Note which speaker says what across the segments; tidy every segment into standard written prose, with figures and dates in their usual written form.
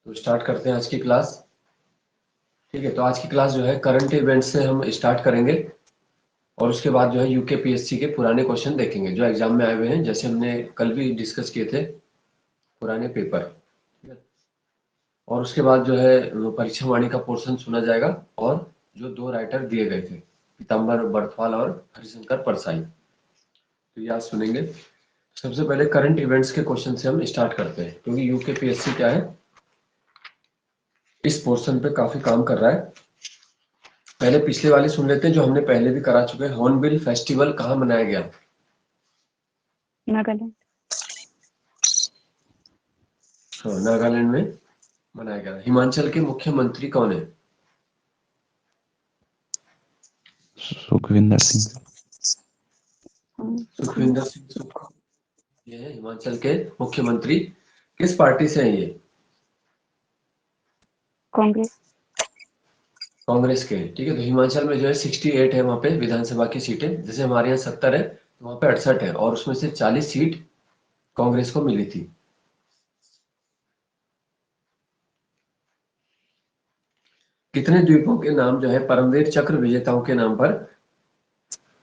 Speaker 1: तो स्टार्ट करते हैं आज की क्लास। ठीक है, तो आज की क्लास जो है करंट इवेंट से हम स्टार्ट करेंगे और उसके बाद जो है यूकेपीएससी के पुराने क्वेश्चन देखेंगे जो एग्जाम में आए हुए हैं, जैसे हमने कल भी डिस्कस किए थे पुराने पेपर। ठीक है, और उसके बाद जो है वो परीक्षा वाणी का पोर्शन सुना जाएगा और जो दो राइटर दिए गए थे पीताम्बर बर्थवाल और हरिशंकर परसाई, तो ये आज सुनेंगे। सबसे पहले करंट इवेंट्स के क्वेश्चन से हम स्टार्ट करते हैं क्योंकि यूकेपीएससी क्या है, इस पोर्शन पे काफी काम कर रहा है। पहले पिछले वाले सुन लेते हैं जो हमने पहले भी करा चुके हैं। हॉर्नबिल फेस्टिवल कहाँ मनाया गया?
Speaker 2: नागालैंड।
Speaker 1: हाँ, नागालैंड में मनाया गया। हिमाचल के मुख्यमंत्री कौन है?
Speaker 3: सुखविंदर सिंह।
Speaker 1: सुखविंदर सिंह सुक्खू ये है हिमाचल के मुख्यमंत्री। किस पार्टी से है ये?
Speaker 2: कांग्रेस।
Speaker 1: कांग्रेस के। ठीक है, तो हिमाचल में जो है 68 है वहां पे विधानसभा की सीटें, जैसे हमारे यहाँ 70 है तो वहां पे 68 है और उसमें से 40 सीट कांग्रेस को मिली थी। कितने द्वीपों के नाम जो है परमवीर चक्र विजेताओं के नाम पर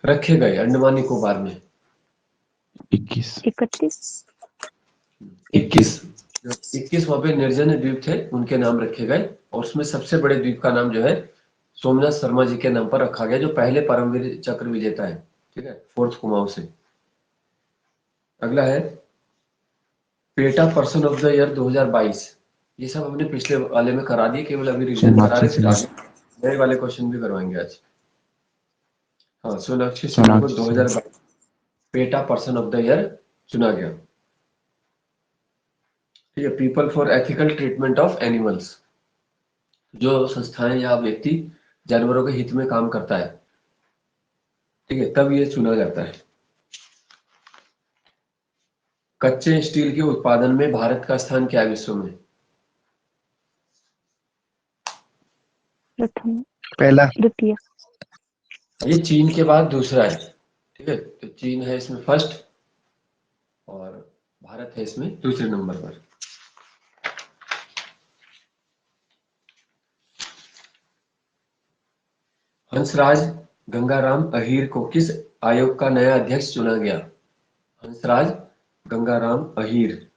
Speaker 1: रखे गए अंडमान निकोबार में?
Speaker 3: 21।
Speaker 1: 21 वहां पे निर्जन द्वीप थे, उनके नाम रखे गए और उसमें सबसे बड़े द्वीप का नाम जो है सोमनाथ शर्मा जी के नाम पर रखा गया, जो पहले परमवीर चक्र विजेता है। ठीक है, 4th कुमाऊं से। अगला है PETA person of the year 2022। ये सब हमने पिछले वाले में करा दिए, केवल अभी रिवीजन करा रहे, फिर आगे नए वाले क्वेश्चन भी करवाएंगे आज। हाँ, सोनाक्षी सिन्हा को 2022 PETA person of the year चुना गया। ठीक है, people for ethical treatment of animals, जो संस्थाएं या व्यक्ति जानवरों के हित में काम करता है, ठीक है, तब ये चुना जाता है। कच्चे स्टील के उत्पादन में भारत का स्थान क्या है विश्व में?
Speaker 2: प्रथम।
Speaker 4: पहला।
Speaker 2: द्वितीय।
Speaker 1: ये चीन के बाद दूसरा है। ठीक है, तो चीन है इसमें फर्स्ट और भारत है इसमें दूसरे नंबर पर। हंसराज गंगाराम अहीर को किस आयोग का नया अध्यक्ष चुना गया? हंसराज गंगाराम अहीर,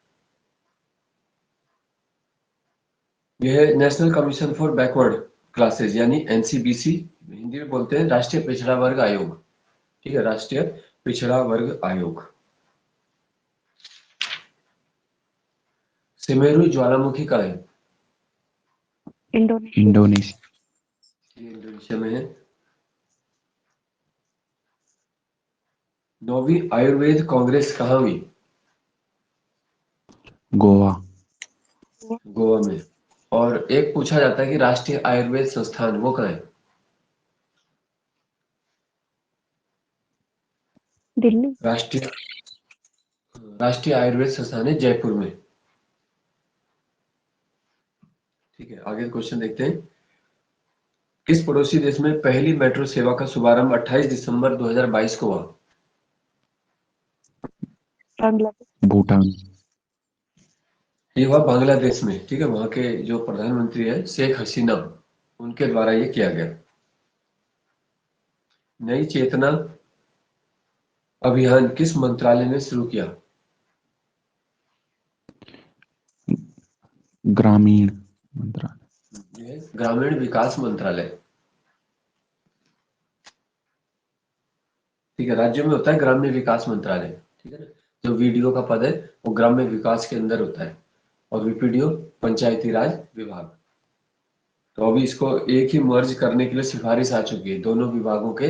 Speaker 1: यह है national commission for backward classes यानी एनसीबीसी, हिंदी में बोलते हैं राष्ट्रीय पिछड़ा वर्ग आयोग। ठीक है, राष्ट्रीय पिछड़ा वर्ग आयोग। सिमेरु ज्वालामुखी का है?
Speaker 3: इंडोनेशिया।
Speaker 1: ये इंडोनेशिया में है। 9वीं आयुर्वेद कांग्रेस कहाँ हुई?
Speaker 3: गोवा।
Speaker 1: गोवा में। और एक पूछा जाता है कि राष्ट्रीय आयुर्वेद संस्थान वो कहाँ है?
Speaker 2: दिल्ली।
Speaker 1: राष्ट्रीय आयुर्वेद संस्थान है जयपुर में। ठीक है, आगे क्वेश्चन देखते हैं। किस पड़ोसी देश में पहली मेट्रो सेवा का शुभारंभ 28 दिसंबर 2022 को हुआ?
Speaker 2: बांग्लादेश।
Speaker 3: भूटान।
Speaker 1: ये हुआ बांग्लादेश में। ठीक है, वहां के जो प्रधानमंत्री है शेख हसीना, उनके द्वारा ये किया गया। नई चेतना अभियान किस मंत्रालय ने शुरू किया?
Speaker 3: ग्रामीण मंत्रालय।
Speaker 1: ये ग्रामीण विकास मंत्रालय। ठीक है, राज्यों में होता है ग्राम्य विकास मंत्रालय। ठीक है ना, जो वीडीओ का पद है वो ग्राम्य विकास के अंदर होता है और वीपीडीओ पंचायती राज विभाग। तो अभी इसको एक ही मर्ज करने के लिए सिफारिश आ चुकी है, दोनों विभागों के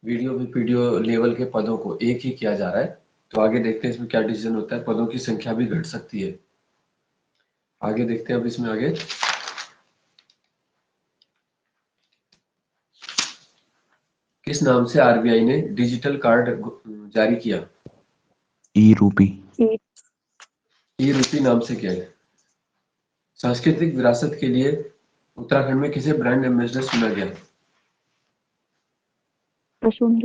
Speaker 1: वीडियो वीपीडीओ लेवल के पदों को एक ही किया जा रहा है। तो आगे देखते हैं इसमें क्या डिसीजन होता है, पदों की संख्या भी घट सकती है। आगे देखते हैं अब इसमें आगे। किस नाम से आरबीआई ने डिजिटल कार्ड जारी किया?
Speaker 3: ई रूपी।
Speaker 1: ई रूपी नाम से किया है। सांस्कृतिक विरासत के लिए उत्तराखंड में किसे ब्रांड एम्बेसडर चुना गया?
Speaker 4: प्रसून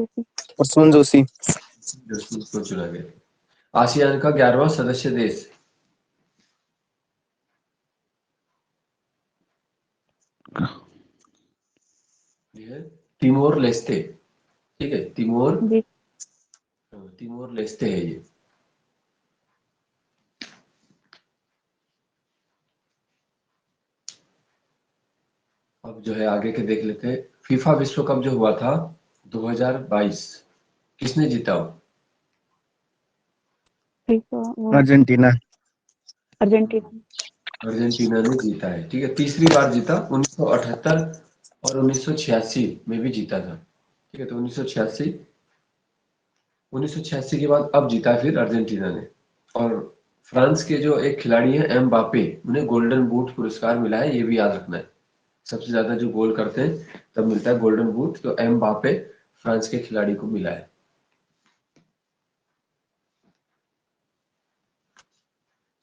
Speaker 4: जोशी।
Speaker 1: को चुना गया। आसियान का 11वां सदस्य देश? ये है तिमोर लेस्ते, ठीक है, तिमोर
Speaker 2: जी
Speaker 1: तिमोर लेस्ते है ये। अब जो है आगे के देख लेते हैं। फीफा विश्व कप जो हुआ था 2022, किसने जीता हो?
Speaker 2: फीफा वो
Speaker 4: अर्जेंटीना।
Speaker 2: अर्जेंटीना।
Speaker 1: अर्जेंटीना ने जीता है, ठीक है, तीसरी बार जीता। 1978 और 1986 में भी जीता था, ठीक है। तो 1986 के बाद अब जीता है फिर अर्जेंटीना ने। और फ्रांस के जो एक खिलाड़ी हैं एमबापे, उन्हें गोल्डन बूट पुरस्कार मिला है, ये भी याद रखना है। सबसे ज्यादा जो गोल करते हैं तब मिलता है गोल्डन बूट, तो एमबापे फ्रांस के खिलाड़ी को मिला है।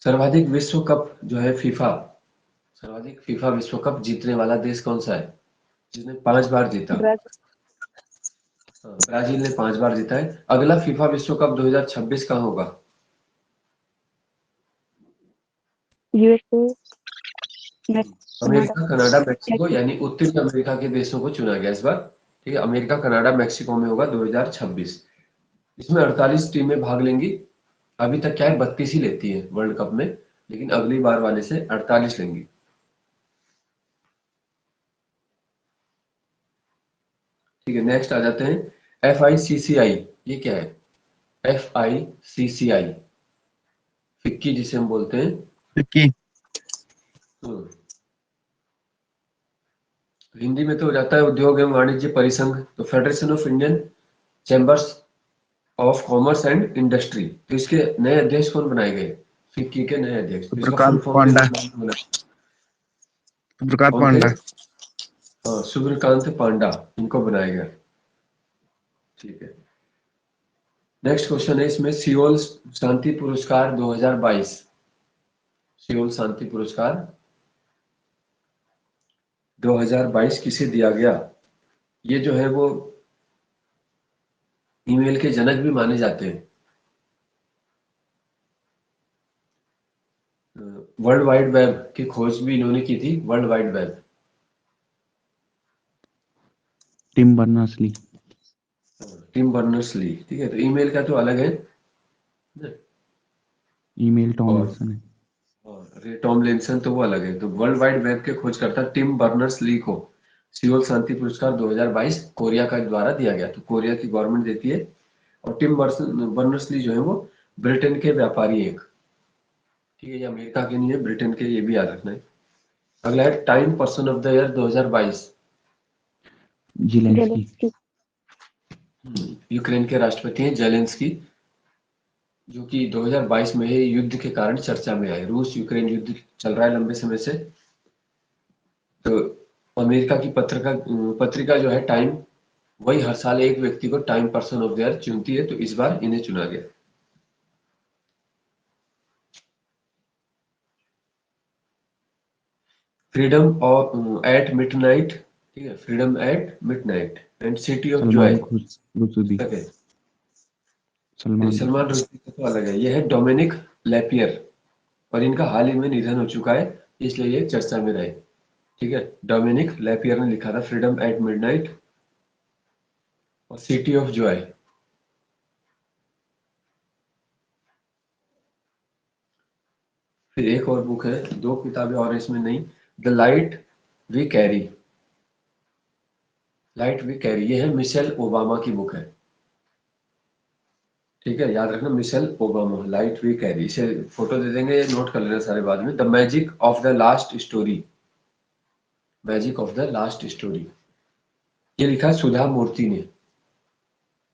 Speaker 1: सर्वाधिक विश्व कप जो है फीफा, सर्वाधिक फीफा विश्व कप जीतने वाला देश कौन सा है, जिसने 5 बार जीता?
Speaker 2: ब्राजील।
Speaker 1: हाँ, ब्राजील ने 5 बार जीता है। अगला फीफा विश्व कप 2026 कहाँ होगा?
Speaker 2: USA. Canada.
Speaker 1: America, Canada, Mexico,
Speaker 2: Mexico.
Speaker 1: यानी उत्तरी अमेरिका के देशों को चुना गया इस बार, ठीक है। अमेरिका, कनाडा, मेक्सिको में होगा 2026। इसमें 48 टीमें भाग लेंगी। अभी तक क्या है, 32 ही लेती है वर्ल्ड कप में, लेकिन अगली बार वाले से 48 लेंगी। ठीक है, नेक्स्ट आ जाते हैं FICCI। ये क्या है? FICCI, फिक्की जिसे हम बोलते हैं।
Speaker 4: विक्की।
Speaker 1: हम्म, हिंदी में तो हो जाता है उद्योग एवं वाणिज्य परिसंघ, तो federation of Indian chambers of commerce and industry. तो इसके नए अध्यक्ष कौन बनाए गए? फिक्की के नए अध्यक्ष, तो इसका फुल
Speaker 4: सुब्रकांत
Speaker 1: फॉर्म
Speaker 4: पांडा।
Speaker 1: क्या बना?
Speaker 4: सुब्रकांत
Speaker 1: कौन थे?
Speaker 4: पांडा।
Speaker 1: हाँ, सूर्यकांत पांडा, इनको बनाया गया, ठीक है। नेक्स्ट क्वेश्चन है इसमें, सियोल शांति पुरस्कार 2022, सियोल शांति पुरस्कार 2022 किसे दिया गया? ये जो है वो ईमेल के जनक भी माने जाते हैं। वर्ल्ड वाइड वेब की खोज भी इन्होंने की थी, world wide web.
Speaker 3: Tim Berners-Lee.
Speaker 1: Tim Berners-Lee, ठीक है। तो ईमेल का तो अलग है ना?
Speaker 3: ईमेल
Speaker 1: और
Speaker 3: टॉमलिंसन है।
Speaker 1: रे टॉमलिंसन तो वो अलग है। तो वर्ल्ड वाइड वेब के खोजकर्ता टिम बर्नर्स-ली को सियोल शांति पुरस्कार 2022 कोरिया का द्वारा दिया गया। तो कोरिया की गवर्नमेंट देती है। और टिम बर्नर्स-ली जो है वो ब्रिटेन के व्यापारी एक, ठीक है। ये अमेरिका के नहीं है, ब्रिटेन के, ये भी याद रखना है। अगला है time person of the year 2022।
Speaker 3: Zelensky.
Speaker 2: Zelensky.
Speaker 1: Ukraine के राष्ट्रपति हैं जेलेंस्की, जो कि 2022 में ही युद्ध के कारण चर्चा में आए। रूस यूक्रेन युद्ध चल रहा है लंबे समय से। तो अमेरिका की पत्रिका जो है टाइम, वही हर साल एक व्यक्ति को time person of the year चुनती है, तो इस बार इन्हें चुना गया। फ्रीडम एट मिडनाइट, ठीक है, freedom at midnight and city of joy,
Speaker 3: Salman Rushdie.
Speaker 1: पुस्तक है।
Speaker 3: सलमान
Speaker 1: सलमान
Speaker 3: रुशदी।
Speaker 1: रुश्दी का तो अलग है, यह है डोमिनिक लैपियर, और इनका हाल ही में निधन हो चुका है, इसलिए ये चर्चा में रहे, ठीक है। डोमिनिक लैपियर ने लिखा था फ्रीडम एट मिडनाइट और सिटी ऑफ जॉय। फिर एक और बुक है, दो किताबें और इसमें नहीं, the light we carry, light we carry, ये है मिशेल ओबामा की बुक है, ठीक है। याद रखना, Michelle Obama, light we carry. इसे फोटो दे देंगे, नोट कर लेना सारे बाद में। The magic of the last story, magic of the last story, ये लिखा है सुधा मूर्ति ने।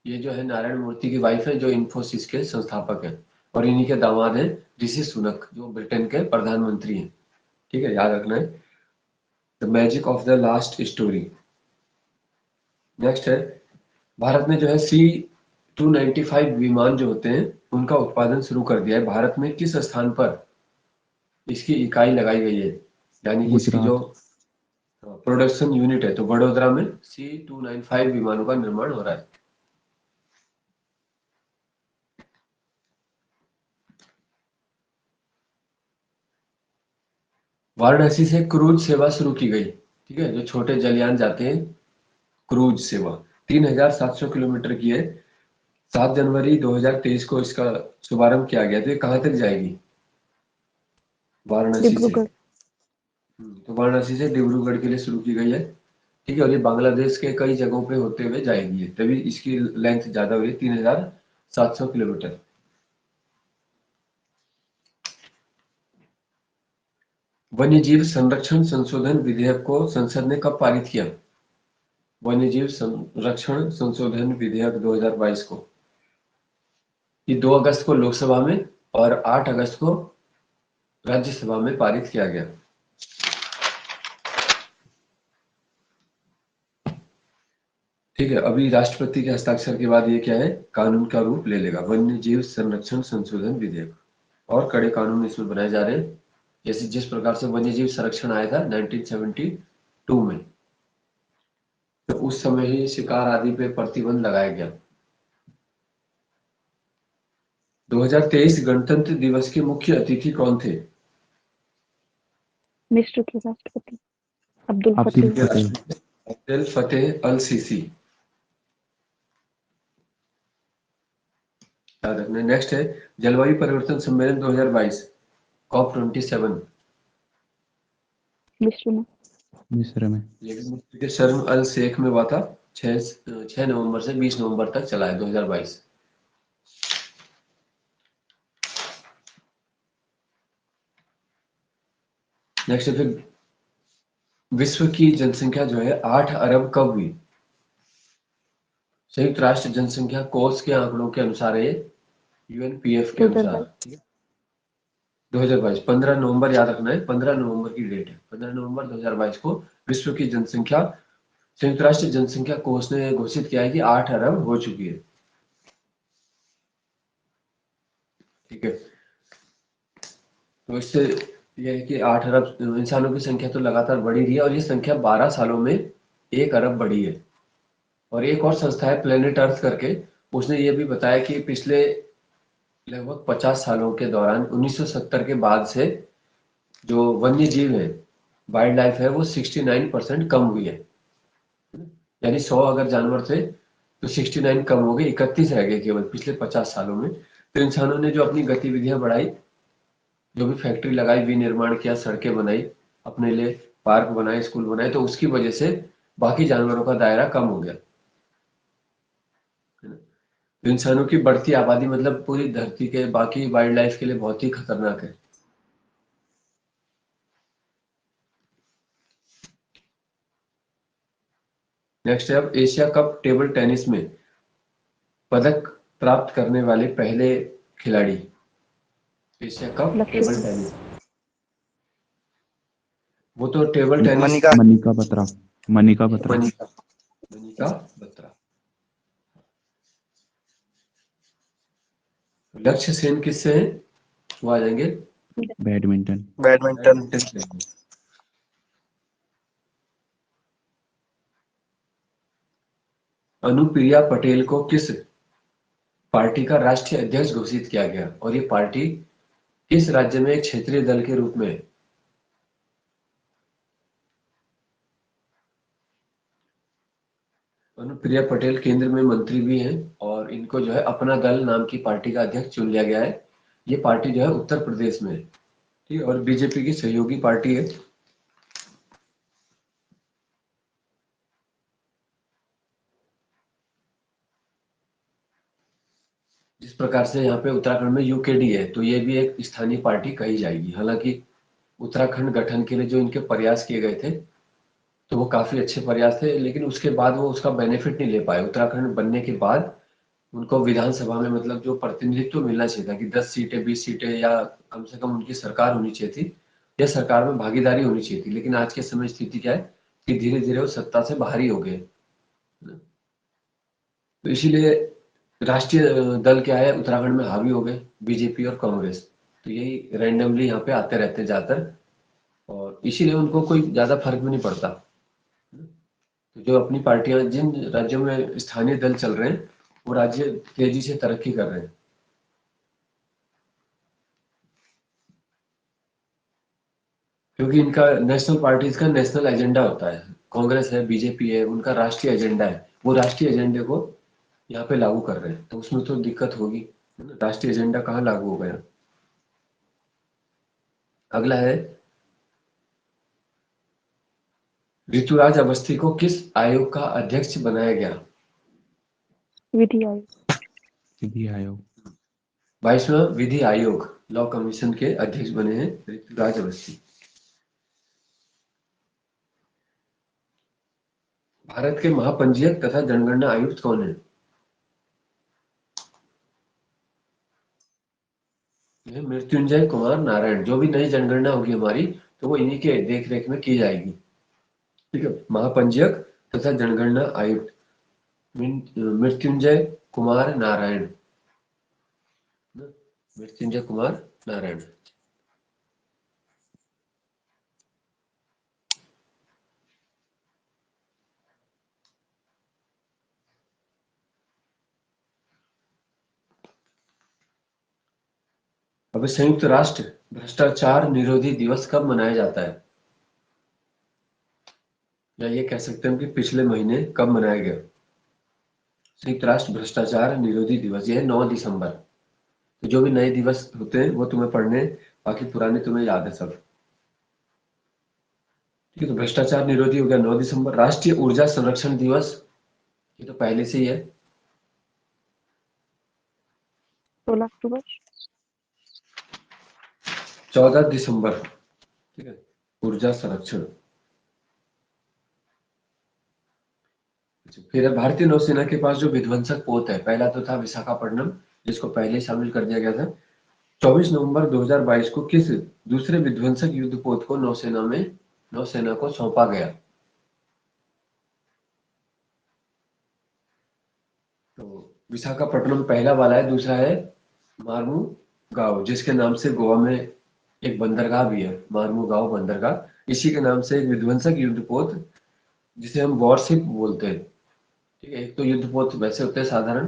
Speaker 1: ये जो है नारायण मूर्ति की वाइफ है, जो इन्फोसिस के संस्थापक हैं, और इन्हीं के दामाद हैं ऋषि सुनक, जो ब्रिटेन के प्रधानमंत्री हैं, ठीक है। याद रखना है, the magic of the last story. Next है, भारत में जो है C-295 विमान जो होते हैं, उनका उत्पादन शुरू कर दिया है। भारत में किस स्थान पर इसकी इकाई लगाई गई है, यानी कि इसकी जो
Speaker 3: गुजरात।
Speaker 1: प्रोडक्शन यूनिट है, तो वडोदरा में C-295 विमानों का निर्माण हो रहा है। वाराणसी से क्रूज सेवा शुरू की गई, ठीक है, जो छोटे जलयान जाते हैं, क्रूज सेवा 3700 किलोमीटर की है। 7 जनवरी 2023 को इसका शुभारंभ किया गया। तो ये कहाँ तक जाएगी? वाराणसी से।
Speaker 2: डिब्रूगढ़।
Speaker 1: तो वाराणसी से डिब्रूगढ़ के लिए शुरू की गई है। ठीक है, और ये बांग्लादेश के कई जगहों पे होते हुए जाएगी, तभी इसकी लेंथ ज्यादा हुई, 3700 किलोमीटर। वन्यजीव संरक्षण संशोधन विधेयक को संसद ने कब पारित किया? वन्यजीव संरक्षण संशोधन विधेयक 2022 को। ये 2 अगस्त को लोकसभा में और 8 अगस्त को राज्यसभा में पारित किया गया। ठीक है, अभी राष्ट्रपति के हस्ताक्षर के बाद ये क्या है, कानून का रूप ले लेगा, वन्य जीव संरक्षण संशोधन विधेयक। और कड़े कानून इसमें बनाए जा रहे हैं, जैसे जिस प्रकार से वन्य जीव संरक्षण आया था 1972 में, तो उस समय ही शिकार आदि पे प्रतिबंध लगाया गया। 2023 गणतंत्र दिवस के मुख्य अतिथि कौन थे?
Speaker 2: मिस्र के राष्ट्रपति अब्दुल
Speaker 3: अब्दुल
Speaker 2: फतेह।
Speaker 3: फतेह।
Speaker 1: अब्दुल फतेह अल सीसी। याद रखना। नेक्स्ट है जलवायु परिवर्तन सम्मेलन 2022 COP27।
Speaker 2: मिस्र में।
Speaker 3: मिस्र में।
Speaker 1: ये भी मिस्र के शर्म अल शेख में हुआ था। 6 नवंबर से 20 नवंबर तक चला है 2022। नेक्स्ट है फिर विश्व की जनसंख्या जो है 8 अरब कब हुई? संयुक्त राष्ट्र जनसंख्या कोष के आंकड़ों के अनुसार है, यूएनपीएफ के अनुसार। 2022 15 नवंबर, याद रखना है, 15 नवंबर की डेट है। 15 नवंबर 2022 को विश्व की जनसंख्या संयुक्त राष्ट्र जनसंख्या कोष ने घोषित किया है कि 8 अरब हो चुकी है। ठीक है, तो इससे यह है कि 8 अरब इंसानों की संख्या तो लगातार बढ़ी रही है, और ये संख्या 12 सालों में 1 अरब बढ़ी है। और एक और संस्था है प्लेनेट अर्थ करके, उसने ये भी बताया कि पिछले लगभग 50 सालों के दौरान 1970 के बाद से जो वन्य जीव है, वाइल्ड लाइफ है, वो 69% कम हुई है। यानी 100 अगर जानवर थे तो 69 कम हो गए, 31 रह गए केवल पिछले 50 सालों में। तो इंसानों ने जो अपनी गतिविधियां बढ़ाई, जो भी फैक्ट्री लगाई, विनिर्माण किया, सड़कें बनाई, अपने लिए पार्क बनाए, स्कूल बनाए, तो उसकी वजह से बाकी जानवरों का दायरा कम हो गया। तो इंसानों की बढ़ती आबादी मतलब पूरी धरती के बाकी वाइल्ड लाइफ के लिए बहुत ही खतरनाक है। नेक्स्ट है अब एशिया कप टेबल टेनिस में पदक प्राप्त करने वाले पहले खिलाड़ी। एशिया कप
Speaker 2: लक्ष्य
Speaker 1: टेबल
Speaker 2: सेन।
Speaker 1: टेनिस, वो तो टेबल टेनिस
Speaker 4: मनिका।
Speaker 3: मनिका बत्रा। मनिका बत्रा।
Speaker 1: मनिका मनिका बत्रा। लक्ष्य सेन किससे हैं? वो आ जाएंगे
Speaker 3: बैडमिंटन।
Speaker 4: बैडमिंटन।
Speaker 1: बैडमिंटन प्लेयर में। अनुप्रिया पटेल को किस पार्टी का राष्ट्रीय अध्यक्ष घोषित किया गया, और ये पार्टी किस राज्य में एक क्षेत्रीय दल के रूप में है? अनुप्रिया पटेल केंद्र में मंत्री भी हैं, और इनको जो है अपना दल नाम की पार्टी का अध्यक्ष चुन लिया गया है। ये पार्टी जो है उत्तर प्रदेश में है। ठीक है, और बीजेपी की सहयोगी पार्टी है। जिस प्रकार से यहाँ पे उत्तराखंड में यूकेडी है, तो ये भी एक स्थानीय पार्टी कही जाएगी। हालांकि उत्तराखंड गठन के लिए जो इनके प्रयास किए गए थे, तो वो काफी अच्छे प्रयास थे, लेकिन उसके बाद वो उसका बेनिफिट नहीं ले पाए। उत्तराखंड बनने के बाद उनको विधानसभा में मतलब जो प्रतिनिधित्व मिलना चाहिए था कि 10 सीटें 20 सीटें या कम से कम उनकी सरकार होनी चाहिए थी, या सरकार में भागीदारी होनी चाहिए थी। लेकिन आज के समय स्थिति क्या है कि धीरे धीरे वो सत्ता से बाहर ही हो गए। तो इसीलिए राष्ट्रीय दल क्या है उत्तराखंड में हावी हो गए, बीजेपी और कांग्रेस। तो यही रैंडमली यहाँ पे आते रहते हैं ज्यादातर, और इसीलिए उनको कोई ज्यादा फर्क भी नहीं पड़ता। तो जो अपनी पार्टियां जिन राज्यों में स्थानीय दल चल रहे हैं, वो राज्य तेजी से तरक्की कर रहे हैं। क्योंकि इनका नेशनल पार्टीज का नेशनल एजेंडा होता है, कांग्रेस है, बीजेपी है, उनका राष्ट्रीय एजेंडा है, वो राष्ट्रीय एजेंडे को यहाँ पे लागू कर रहे हैं, तो उसमें तो दिक्कत होगी, है ना? राष्ट्रीय एजेंडा कहाँ लागू हो गया। अगला है, ऋतुराज अवस्थी को किस आयोग का अध्यक्ष बनाया गया।
Speaker 2: विधि आयोग।
Speaker 3: विधि आयोग।
Speaker 1: 22वां विधि आयोग लॉ कमीशन के अध्यक्ष बने हैं ऋतुराज अवस्थी। भारत के महापंजीयक तथा जनगणना आयुक्त कौन है। यह मृत्युंजय कुमार नारायण। जो भी नई जनगणना होगी हमारी, तो वो इन्हीं के देख रेख में की जाएगी। ठीक है, महापंजीयक तथा जनगणना आयुक्त मृत्युंजय कुमार नारायण। मृत्युंजय कुमार नारायण। अब संयुक्त राष्ट्र भ्रष्टाचार निरोधी दिवस कब मनाया जाता है, या ये कह सकते हैं कि पिछले महीने कब मनाया गया। संयुक्त राष्ट्र भ्रष्टाचार निरोधी दिवस, यह 9 दिसंबर। तो जो भी नए दिवस होते हैं वो तुम्हें पढ़ने, बाकी पुराने तुम्हें याद है सब। ठीक है, तो भ्रष्टाचार निरोधी हो गया 9 दिसंबर। राष्ट्रीय ऊर्जा संरक्षण दिवस, ये तो पहले से ही है,
Speaker 2: 16 अक्टूबर।
Speaker 1: 14 दिसंबर। ठीक है, ऊर्जा संरक्षण। फिर भारतीय नौसेना के पास जो विध्वंसक पोत है, पहला तो था विशाखापट्टनम, जिसको पहले ही शामिल कर दिया गया था। 24 नवंबर 2022 को किस दूसरे विध्वंसक युद्धपोत को नौसेना को सौंपा गया। तो विशाखापट्टनम पहला वाला है, दूसरा है मार्मुगाव, जिसके नाम से गोवा में एक बंदरगाह भी है, मार्मुगाव बंदरगाह। इसी के नाम से एक विध्वंसक युद्धपोत, जिसे हम वॉरशिप बोलते हैं। ठीक है, एक तो युद्धपोत वैसे होते हैं साधारण,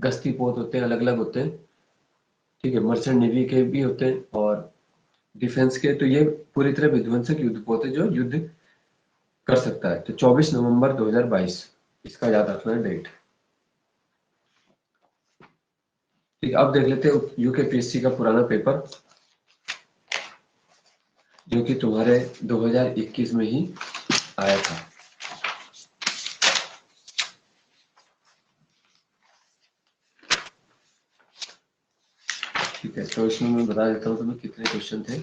Speaker 1: गश्ती पोत होते हैं, अलग अलग होते हैं। ठीक है, मर्चेंट नेवी के भी होते हैं और डिफेंस के। तो ये पूरी तरह विध्वंसक युद्धपोत है जो युद्ध कर सकता है। तो 24 नवंबर 2022 इसका याद रखना है डेट। ठीक, अब देख लेते हैं यूकेपीएससी का पुराना पेपर, जो कि तुम्हारे 2021 में ही आया था। ठीक है, तो इसमें मैं बता देता हूँ तुम्हें कितने क्वेश्चन थे।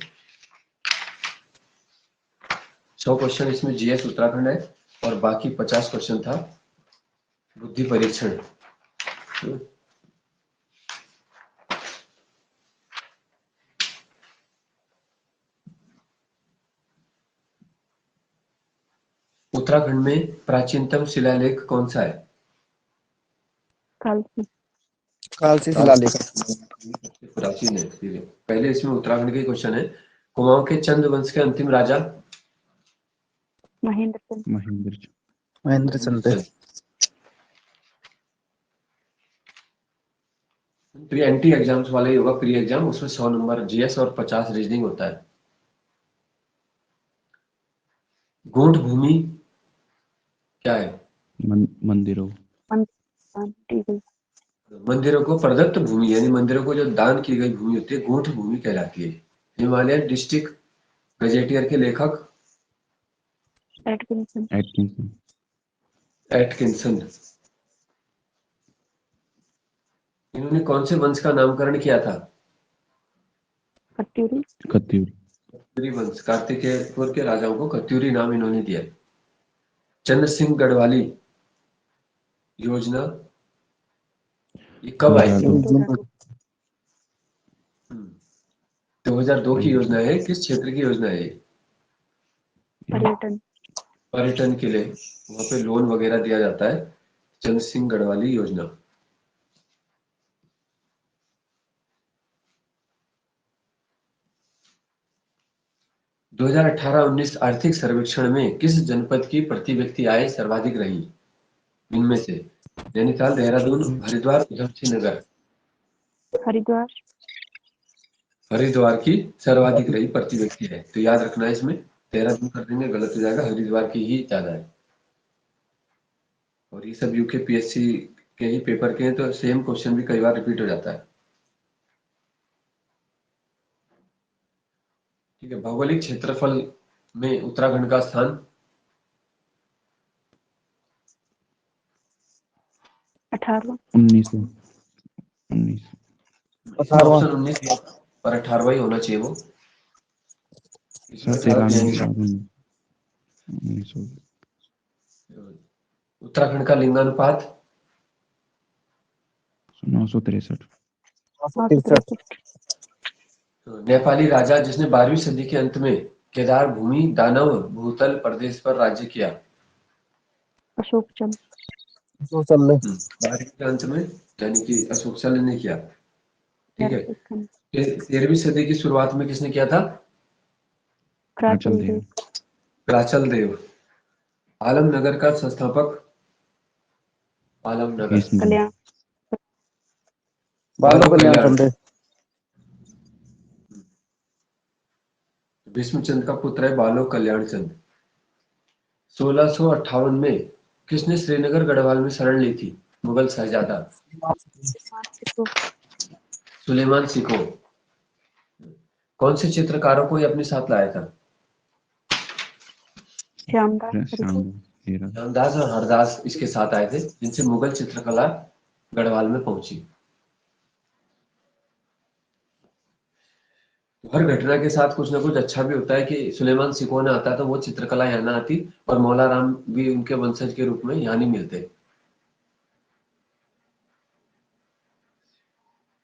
Speaker 1: 100 क्वेश्चन इसमें जीएस उत्तराखंड है, और बाकी 50 क्वेश्चन था बुद्धि परीक्षण। उत्तराखंड में प्राचीनतम शिलालेख कौन सा है।
Speaker 2: कालसी।
Speaker 4: कालसी शिलालेख।
Speaker 1: प्राचीन है। ठीक है, पहले इसमें उत्तराखंड के क्वेश्चन है। कुमाऊं के चंद वंश के अंतिम राजा।
Speaker 2: महेंद्र सिंह।
Speaker 4: महेंद्र चंद।
Speaker 1: तो ये एंटी एग्जाम्स वाला ही होगा, प्री एग्जाम, उसमें 100 नंबर जीएस और 50 रीजनिंग होता है। गोंठ भूमि क्या है।
Speaker 3: मंदिरों।
Speaker 2: ठीक है।
Speaker 1: मंदिरों को प्रदत्त भूमि, यानी मंदिरों को जो दान की गई भूमि होती है, गोंठ भूमि कहलाती है। हिमालयन डिस्ट्रिक्ट गजेटियर के लेखक
Speaker 2: एटकिंसन।
Speaker 1: एटकिंसन। इन्होंने कौन से वंश का नामकरण किया था।
Speaker 2: कत्यूरी।
Speaker 1: कत्यूरी वंश, कार्तिकेयपुर के राजाओं को कत्यूरी नाम इन्होंने दिया। चंद्र सिंह गढ़वाली योजना ये कब आई थी। 2002 की योजना है। किस क्षेत्र की योजना है।
Speaker 2: पर्यटन।
Speaker 1: पर्यटन के लिए वहां पे लोन वगैरह दिया जाता है। चंद्र सिंह गढ़वाली योजना। दो 2018-19 आर्थिक सर्वेक्षण में किस जनपद की प्रति व्यक्ति आय सर्वाधिक रही। इनमें से नैनीताल, देहरादून, हरिद्वार, उधम सिंह नगर।
Speaker 2: हरिद्वार।
Speaker 1: हरिद्वार की सर्वाधिक रही प्रति व्यक्ति है, तो याद रखना है इसमें। देहरादून कर देंगे, गलत हो जाएगा, हरिद्वार की ही ज्यादा है। और ये सब यूके पीएससी के ही पेपर के हैं, तो सेम क्वेश्चन भी कई बार रिपीट हो जाता है। ठीक है, भौगोलिक क्षेत्रफल में उत्तराखंड का स्थान
Speaker 2: 18वां।
Speaker 3: 19 19
Speaker 1: इसमें
Speaker 4: 18वां।
Speaker 1: ऑप्शन 19 और 18वां ही होना चाहिए वो। इसमें
Speaker 3: सर
Speaker 1: गलत
Speaker 3: 93
Speaker 1: नहीं
Speaker 3: के
Speaker 1: है।
Speaker 3: बाद 19
Speaker 1: उत्तराखंड का लिंगानुपात
Speaker 3: 963।
Speaker 4: 963।
Speaker 1: नेपाली राजा जिसने 12वीं सदी के अंत में केदार भूमि दानव भूतल प्रदेश पर राज्य किया।
Speaker 2: अशोक चंद।
Speaker 4: जो चल रहे
Speaker 1: 12वीं के अंत में, यानी कि अशोक चल ने किया। ठीक है,
Speaker 2: अशोक चंद।
Speaker 1: 13वीं सदी की शुरुआत में किसने किया था?
Speaker 3: आंचल
Speaker 2: कराचल
Speaker 3: देव।
Speaker 2: देव।
Speaker 1: कराचल देव। आलमनगर का संस्थापक? आलमनगर।
Speaker 3: भीष्मगढ़।
Speaker 2: कल्याण।
Speaker 4: बालो
Speaker 1: बालो
Speaker 4: कल्याण
Speaker 1: कल्याण।
Speaker 4: चंदे।
Speaker 1: भीष्मचंद का पुत्र है बालो कल्याण चंद। 1658 में किसने श्रीनगर गढ़वाल में शरण ली थी? मुगल शहजादा
Speaker 2: मानसिको।
Speaker 1: सुलेमान सिको। कौन से चित्रकारों को ये अपने साथ लाया था?
Speaker 2: श्यामदास करके।
Speaker 3: श्याम।
Speaker 1: रामदास और हरदास इसके साथ आए थे, जिनसे मुगल चित्रकला गढ़वाल में पहुंची। हर घटना के साथ कुछ ना कुछ अच्छा भी होता है कि सुलेमान सिको ने आता तो वो चित्रकला यहाँ ना आती, और मौला राम भी उनके वंशज के रूप में यहाँ नहीं मिलते।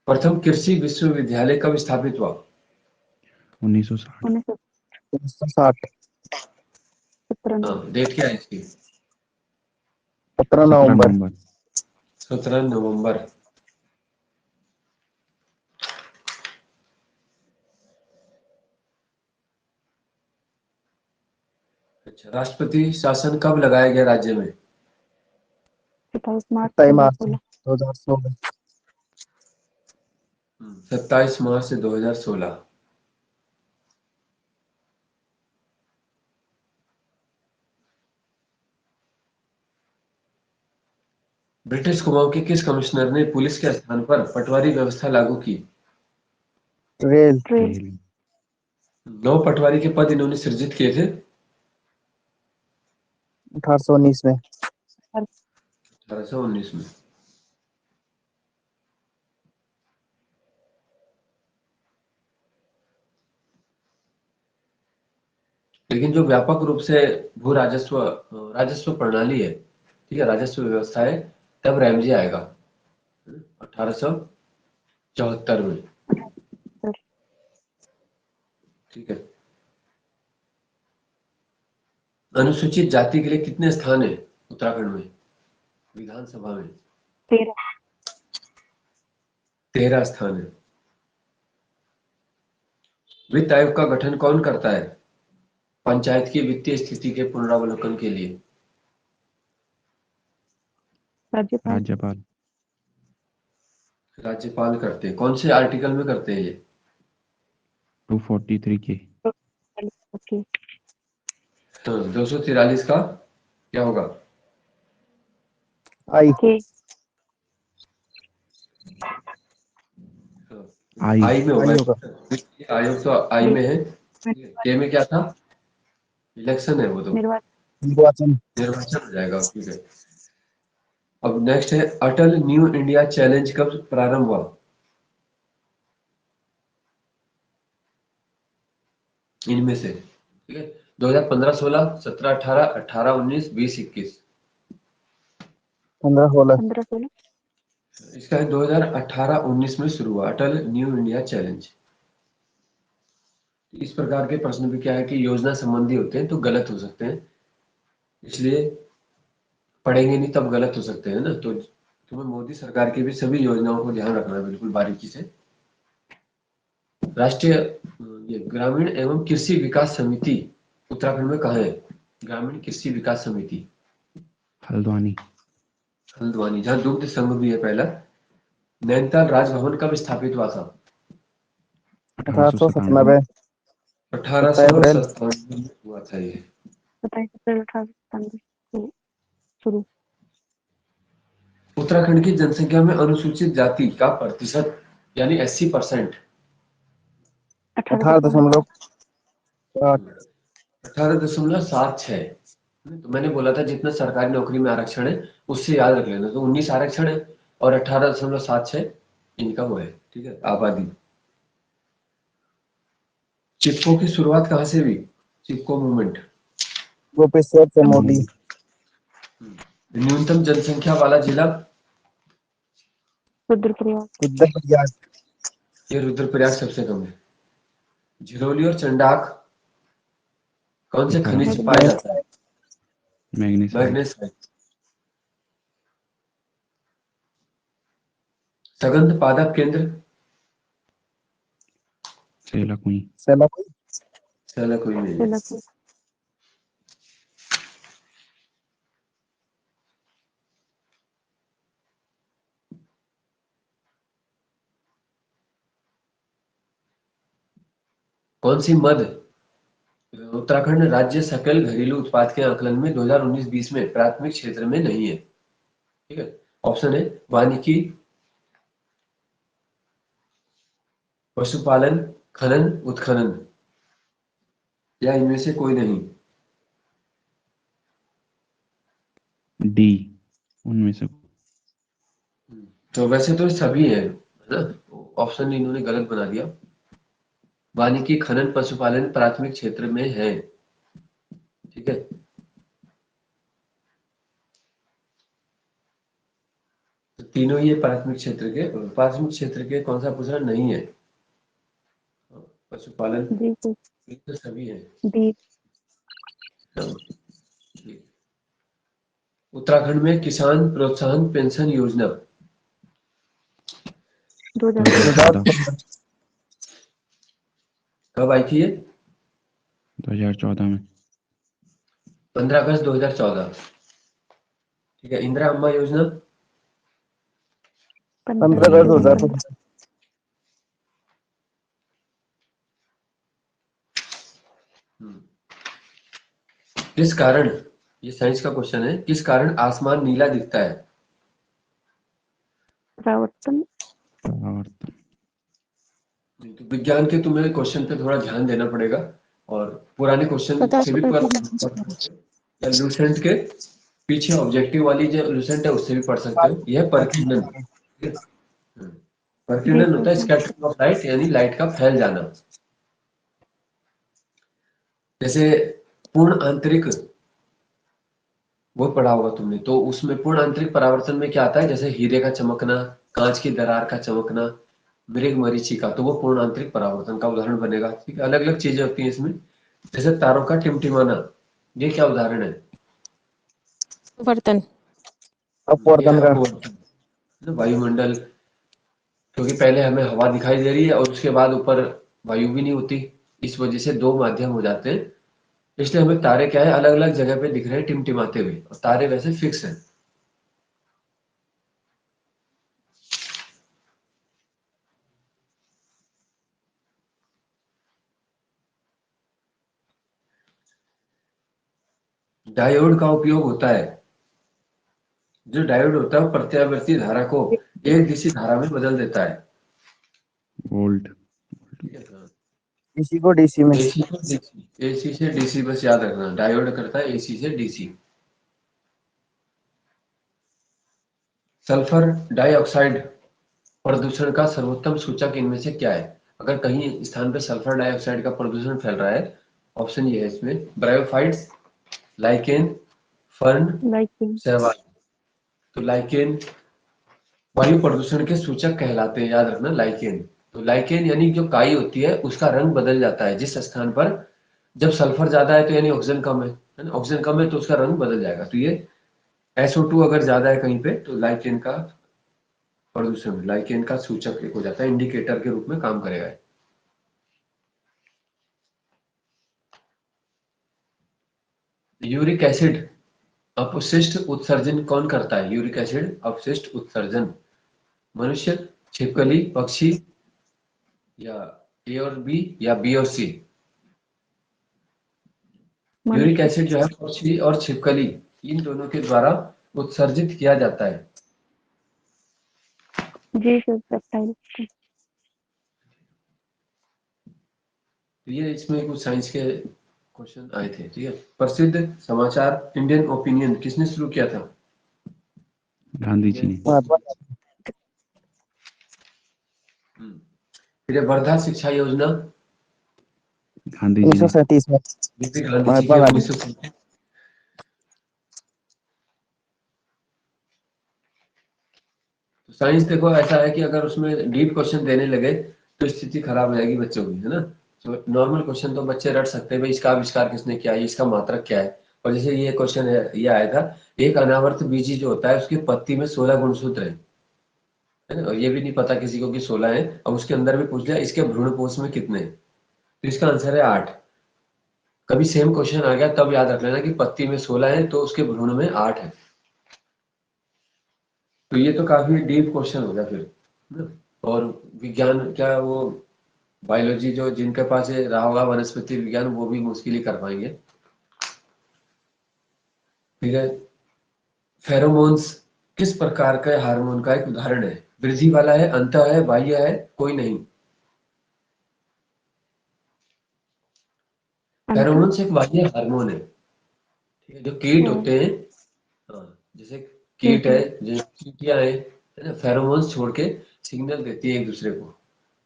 Speaker 1: प्रथम कृषि विश्वविद्यालय कब स्थापित हुआ?
Speaker 3: 1960।
Speaker 2: 1960।
Speaker 4: 1960।
Speaker 2: 17
Speaker 1: हाँ, डेट क्या है इसकी?
Speaker 4: 17
Speaker 3: 17
Speaker 4: नवंबर।
Speaker 3: नवंबर।
Speaker 1: 17 नवंबर। अच्छा, राष्ट्रपति शासन कब लगाया गया राज्य में?
Speaker 2: 27 मार्च
Speaker 4: 27 मार्च
Speaker 2: 2016।
Speaker 4: 2016।
Speaker 1: 27 मार्च 2016। ब्रिटिश कुमाऊं के किस कमिश्नर ने पुलिस के स्थान पर पटवारी व्यवस्था लागू की?
Speaker 4: रेल।
Speaker 2: ट्रेन।
Speaker 3: रेल।
Speaker 1: 9 पटवारी के पद इन्होंने सृजित किए थे।
Speaker 4: 1819 में।
Speaker 1: 1819 में। लेकिन जो व्यापक रूप से भू राजस्व राजस्व प्रणाली है, ठीक है, राजस्व व्यवस्था है, तब रैमजी आएगा 1874 में। ठीक है। अनुसूचित जाति के लिए कितने स्थान है उत्तराखंड में विधानसभा में?
Speaker 2: 13।
Speaker 1: 13 स्थान है। वित्त आयोग का गठन कौन करता है पंचायत की वित्तीय स्थिति के पुनरावलोकन के लिए?
Speaker 2: राज्यपाल।
Speaker 3: राज्यपाल।
Speaker 1: राज्यपाल करते हैं। कौन से आर्टिकल में करते हैं ये?
Speaker 3: 243 के।
Speaker 2: ओके।
Speaker 1: तो 243 का क्या होगा?
Speaker 4: आई।
Speaker 2: के।
Speaker 3: आई।
Speaker 1: आई में होगा।
Speaker 4: आई होगा।
Speaker 1: वित्तीय आयोग तो आई में है। के में क्या था? इलेक्शन है वो तो,
Speaker 2: निर्वाचन।
Speaker 4: निर्वाचन।
Speaker 1: निर्वाचन हो जाएगा। ठीक है। अब नेक्स्ट है अटल न्यू इंडिया चैलेंज कब प्रारंभ हुआ? इनमें से, ठीक है, 2015 16 17 18 18 19 20 21।
Speaker 4: 15 16।
Speaker 2: 15 16।
Speaker 1: इसका है 2018 19 में शुरू हुआ अटल न्यू इंडिया चैलेंज। इस प्रकार के प्रश्न भी क्या है कि योजना संबंधी होते हैं तो गलत हो सकते हैं, इसलिए पढ़ेंगे नहीं तब गलत हो सकते हैं ना। तो तुम्हें मोदी सरकार की भी सभी योजनाओं को ध्यान रखना है बिल्कुल बारीकी से। राष्ट्रीय ये ग्रामीण एवं कृषि विकास समिति उत्तराखंड में कहाँ है? ग्रामीण कृषि विकास समिति
Speaker 3: हल्द्वानी।
Speaker 1: हल्द्वानी, जहाँ दुग्ध संघ भी है पहला। नैनीताल राजभवन कब स्थापित हुआ था?
Speaker 3: 1897।
Speaker 4: 1897। अप्रैल
Speaker 1: 1897 में हुआ था ये।
Speaker 2: 27 अप्रैल 1897 को शुरू।
Speaker 1: उत्तराखंड की जनसंख्या में अनुसूचित जाति का प्रतिशत यानी 80%।
Speaker 4: 18.8
Speaker 1: 18.76। तो मैंने बोला था जितना सरकारी नौकरी में आरक्षण है उससे याद रख लेना। तो 19 आरक्षण है और 18.76 इनका वो है, ठीक है, आबादी। चिपको की शुरुआत कहाँ से हुई? चिपको मूवमेंट।
Speaker 4: गोपेश्वर चमोली।
Speaker 1: न्यूनतम जनसंख्या वाला जिला?
Speaker 2: रुद्रप्रयाग।
Speaker 4: रुद्रप्रयाग।
Speaker 1: ये रुद्रप्रयाग सबसे कम है। झिरोली और चंडाक कौन से खनिज से पाया जाता है?
Speaker 3: मैग्नीसाइड।
Speaker 1: मैग्नेसाइट। सघन पादप केंद्र?
Speaker 3: सेलाकुई।
Speaker 1: सेलाकुई में।
Speaker 2: सेलाकुई।
Speaker 1: कौन सी मद उत्तराखंड राज्य सकल घरेलू उत्पाद के आकलन में 2019-20 में प्राथमिक क्षेत्र में नहीं है? ठीक है, ऑप्शन है वानिकी, पशुपालन, खनन, उत्खनन, या इनमें से कोई नहीं?
Speaker 3: डी उनमें से।
Speaker 1: तो वैसे तो सभी है ना, ऑप्शन इन्होंने गलत बना दिया। वानिकी, खनन, पशुपालन प्राथमिक क्षेत्र में है, ठीक है। तो तीनों ये प्राथमिक क्षेत्र के कौन सा पूछा? नहीं है। पशुपालन
Speaker 2: जी तो
Speaker 1: ये तो सभी है।
Speaker 2: डी।
Speaker 1: उत्तराखंड में किसान प्रोत्साहन पेंशन योजना
Speaker 2: 2014।
Speaker 4: 2014।
Speaker 1: कब आई थी ये?
Speaker 3: 2014 में।
Speaker 1: 15 अगस्त 2014। ठीक है। इंदिरा अम्मा योजना
Speaker 4: 15 अगस्त 2015।
Speaker 1: किस कारण, ये साइंस का क्वेश्चन है, किस कारण आसमान नीला दिखता है?
Speaker 2: परावर्तन।
Speaker 3: परावर्तन।
Speaker 1: तो विज्ञान के तुम्हें क्वेश्चन पे थोड़ा ध्यान देना पड़ेगा और पुराने क्वेश्चन से भी पढ़ सकते हो, या लूसेंट के पीछे ऑब्जेक्टिव वाली जो लूसेंट है उससे भी पढ़ सकते हो। यह है परकीर्णन। परकीर्णन होता है स्कैटरिंग ऑफ लाइट, यानी लाइट का फैल जाना। जैसे पूर्ण आंतरिक वो पढ़ा होगा तुमने, तो उसमें पूर्ण आंतरिक परावर्तन में क्या आता है? जैसे हीरे का चमकना, कांच की दरार का चमकना, मृग मरीचिका, तो वो पूर्ण आंतरिक परावर्तन का उदाहरण बनेगा। ठीक है, अलग अलग चीजें होती हैं इसमें। जैसे तारों का टिमटिमाना, ये क्या उदाहरण है?
Speaker 5: वर्तन।
Speaker 1: ये
Speaker 4: अपवर्तन
Speaker 1: है
Speaker 4: का।
Speaker 1: अपवर्तन। वायुमंडल, क्योंकि पहले हमें हवा दिखाई दे रही है और उसके बाद ऊपर वायु भी नहीं होती, इस वजह से दो माध्यम हो जाते हैं। इसलिए हमें तारे क्या है, अलग अलग जगह पे दिख रहे हैं टिमटिमाते हुए, और तारे वैसे फिक्स हैं। डायोड का उपयोग होता है, जो डायोड होता है वो प्रत्यावर्ती धारा को एक दिशा धारा में बदल देता है।
Speaker 3: वोल्ट।
Speaker 1: ठीक है, हाँ।
Speaker 4: डीसी को डीसी में।
Speaker 1: एसी से डीसी, बस याद रखना, डायोड करता है एसी से डीसी। सल्फर डाइऑक्साइड प्रदूषण का सर्वोत्तम सूचक इनमें से क्या है? अगर कहीं स्थान पर सल्फर डाइऑक्साइड का प्रदूषण फैल रहा है, ऑप्शन ये है इसमें, ब्रायोफाइट्स, लाइकेन, फर्न,
Speaker 2: लाइकिन।
Speaker 1: शैवाल। तो लाइकेन वायु प्रदूषण के सूचक कहलाते हैं, याद रखना, लाइकेन। तो लाइकेन यानी जो काई होती है उसका रंग बदल जाता है जिस स्थान पर, जब सल्फर ज्यादा है तो यानी ऑक्सीजन कम है ना, ऑक्सीजन कम है तो उसका रंग बदल जाएगा। तो ये SO2 अगर ज्यादा है कहीं पे तो लाइकेन का प्रदूषण, लाइकेन का सूचक एक हो जाता है, इंडिकेटर के रूप में काम करेगा। यूरिक एसिड अपशिष्ट उत्सर्जन कौन करता है? यूरिक एसिड अपशिष्ट उत्सर्जन मनुष्य, छिपकली, पक्षी, या A और B, या B और C? यूरिक
Speaker 2: मनुष्य
Speaker 1: एसिड जो है पक्षी और छिपकली इन दोनों के द्वारा उत्सर्जित किया जाता है।
Speaker 2: जी सर रेप्टाइल।
Speaker 1: तो ये इसमें कुछ साइंस के क्वेश्चन आए थे। ठीक है, प्रसिद्ध समाचार इंडियन ओपिनियन किसने शुरू किया था?
Speaker 3: गांधी जी ने।
Speaker 4: महात्मा
Speaker 1: फिर ये वर्धा शिक्षा योजना
Speaker 3: गांधी जी ने।
Speaker 4: 1937 में
Speaker 1: बीपी गांधी जी
Speaker 4: महात्मा
Speaker 1: के
Speaker 4: गांधी
Speaker 1: 1937। तो साइंस देखो ऐसा है कि अगर उसमें डीप क्वेश्चन देने लगे तो स्थिति खराब हो जाएगी बच्चों की, है ना। तो नॉर्मल क्वेश्चन तो बच्चे रट सकते हैं, भाई इसका आविष्कार किसने किया है, इसका मात्रक क्या है। और जैसे ये क्वेश्चन है, ये आया था, एक अनावर्त बीजी जो होता है उसकी पत्ती में 16 गुणसूत्र है ना, और ये भी नहीं पता किसी को कि 16 है। अब उसके अंदर भी पूछ लिया इसके भ्रूणपोष में कितने हैं, तो इसका आंसर है 8। कभी सेम क्वेश्चन आ गया तब याद रख लेना कि पत्ती में 16 है तो उसके भ्रूण में 8 है। तो ये तो काफी डीप क्वेश्चन हो गया फिर, है ना? और विज्ञान क्या वो बायोलॉजी जो जिनके पास ये रहा होगा वनस्पति विज्ञान वो भी मुश्किल ही कर पाएंगे। ठीक है, फेरोमोन्स किस प्रकार के हार्मोन का एक उदाहरण है? वृद्धि वाला है, अंत है, बाह्य है, कोई नहीं?
Speaker 2: अंतर।
Speaker 1: फेरोमोन्स एक बाह्य हार्मोन है। ठीक है, जो कीट
Speaker 2: ओ,
Speaker 1: होते हैं, हाँ, जैसे कीट है, जैसे चींटियां है ना, फेरोमोन्स छोड़ के सिग्नल देती है एक दूसरे को।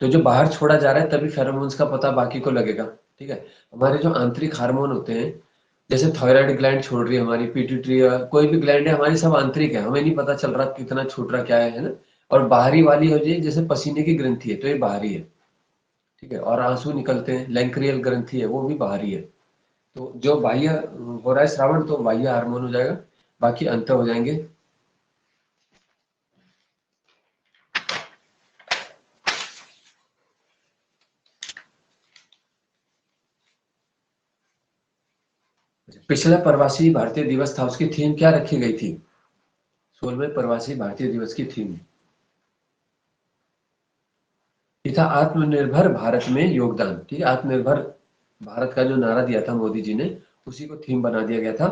Speaker 1: तो जो बाहर छोड़ा जा रहा है तभी फेरोमोन्स का पता बाकी को लगेगा। ठीक है, हमारे जो आंतरिक हार्मोन होते हैं, जैसे थायराइड ग्लैंड छोड़ रही है हमारी, पीट्यूटरी, कोई भी ग्लैंड है हमारी, सब आंतरिक है, हमें नहीं पता चल रहा कितना छूट रहा क्या है ना। और बाहरी वाली हो जाए जैसे पसीने की ग्रंथि है तो ये बाहरी है। ठीक है, और आंसू निकलते हैं, लैंक्रियल ग्रंथि है वो भी बाहरी है। तो जो बाह्य हो रहा है श्रावण तो बाह्य हार्मोन हो जाएगा, बाकी अंत हो जाएंगे। पिछला प्रवासी भारतीय दिवस था, उसकी थीम क्या रखी गई थी? 16वें प्रवासी भारतीय दिवस की थीम ये था आत्मनिर्भर भारत में योगदान। ठीक है, आत्मनिर्भर भारत का जो नारा दिया था मोदी जी ने, उसी को थीम बना दिया गया था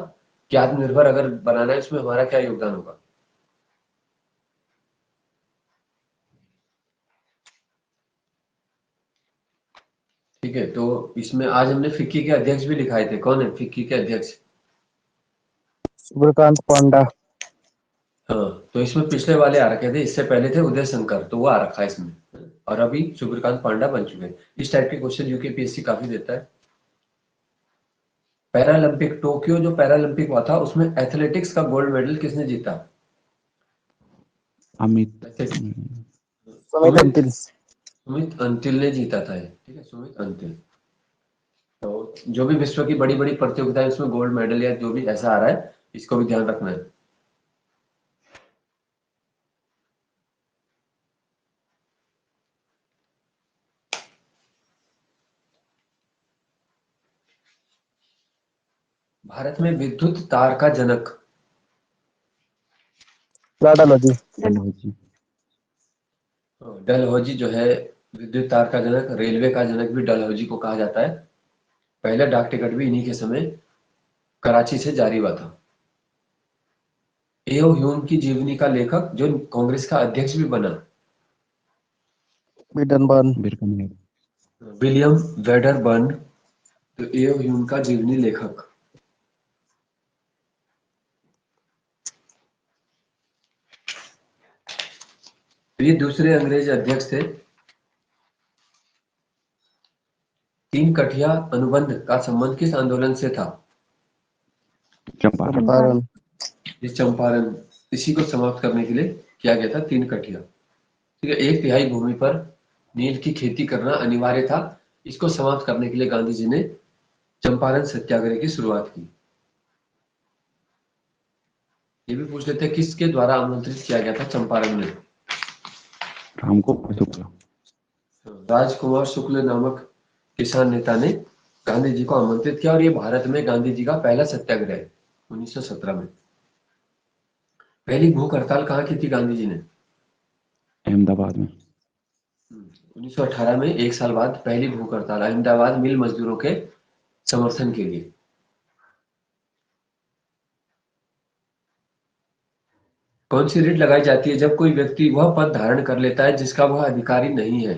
Speaker 1: कि आत्मनिर्भर अगर बनाना है उसमें हमारा क्या योगदान होगा। ठीक है, तो इसमें आज हमने फिक्की के अध्यक्ष भी लिखाए थे। कौन है फिक्की के अध्यक्ष?
Speaker 4: सूर्यकांत पांडा
Speaker 1: हाँ, तो इसमें पिछले वाले आ रखे थे, इससे पहले थे उदय शंकर, तो वो आ रखा है इसमें। और अभी सूर्यकांत पांडा बन चुके हैं। इस टाइप के क्वेश्चन यूकेपीएससी काफी देता है। पैरालंपिक, टोक्यो जो पैरालंपिक हुआ था उसमें एथलेटिक्स का गोल्ड मेडल किसने जीता?
Speaker 3: अमित
Speaker 4: सुमित
Speaker 1: सुमित
Speaker 4: अंतिल
Speaker 1: सुमित अंतिल ने जीता था ये। ठीक है, सुमित अंतिल। तो जो भी विश्व की बड़ी बड़ी प्रतियोगिता है उसमें गोल्ड मेडल या जो भी ऐसा आ रहा है, इसको भी ध्यान रखना है। भारत में विद्युत तार का जनक?
Speaker 4: लाडालोजी
Speaker 3: डलहौजी।
Speaker 1: डलहौजी जो है विद्युत तार का जनक, रेलवे का जनक भी डलहौजी को कहा जाता है। पहला डाक टिकट भी इन्हीं के समय कराची से जारी हुआ था। एओ ह्यूम की जीवनी का लेखक जो कांग्रेस का अध्यक्ष भी बना?
Speaker 4: बिडनबर्न
Speaker 3: बिरकम
Speaker 1: विलियम वेडरबर्न। तो एओ ह्यूम का जीवनी लेखक। तो ये दूसरे अंग्रेज अध्यक्ष थे। तीन कठिया अनुबंध का संबंध किस आंदोलन से था?
Speaker 3: चंपारण।
Speaker 4: चंपारण
Speaker 1: इस चंपारण, इसी को समाप्त करने के लिए किया गया था तीन कठिया। ठीक है, 1/3 भूमि पर नील की खेती करना अनिवार्य था। इसको समाप्त करने के लिए गांधी जी ने चंपारण सत्याग्रह की शुरुआत की। ये भी पूछ लेते हैं किसके द्वारा आमंत्रित किया गया था चंपारण में?
Speaker 3: रामकुमार शुक्ला।
Speaker 1: राजकुमार शुक्ल नामक किसान नेता ने गांधी जी को आमंत्रित किया, और ये भारत में गांधी जी का पहला सत्याग्रह है 1917 में। पहली भूख हड़ताल कहाँ की थी गांधी जी ने?
Speaker 3: अहमदाबाद में।
Speaker 1: 1918 में, एक साल बाद पहली भूख हड़ताल अहमदाबाद मिल मजदूरों के समर्थन के लिए। कौन सी रीट लगाई जाती है जब कोई व्यक्ति वह पद धारण कर लेता है जिसका वह अधिकारी नहीं है?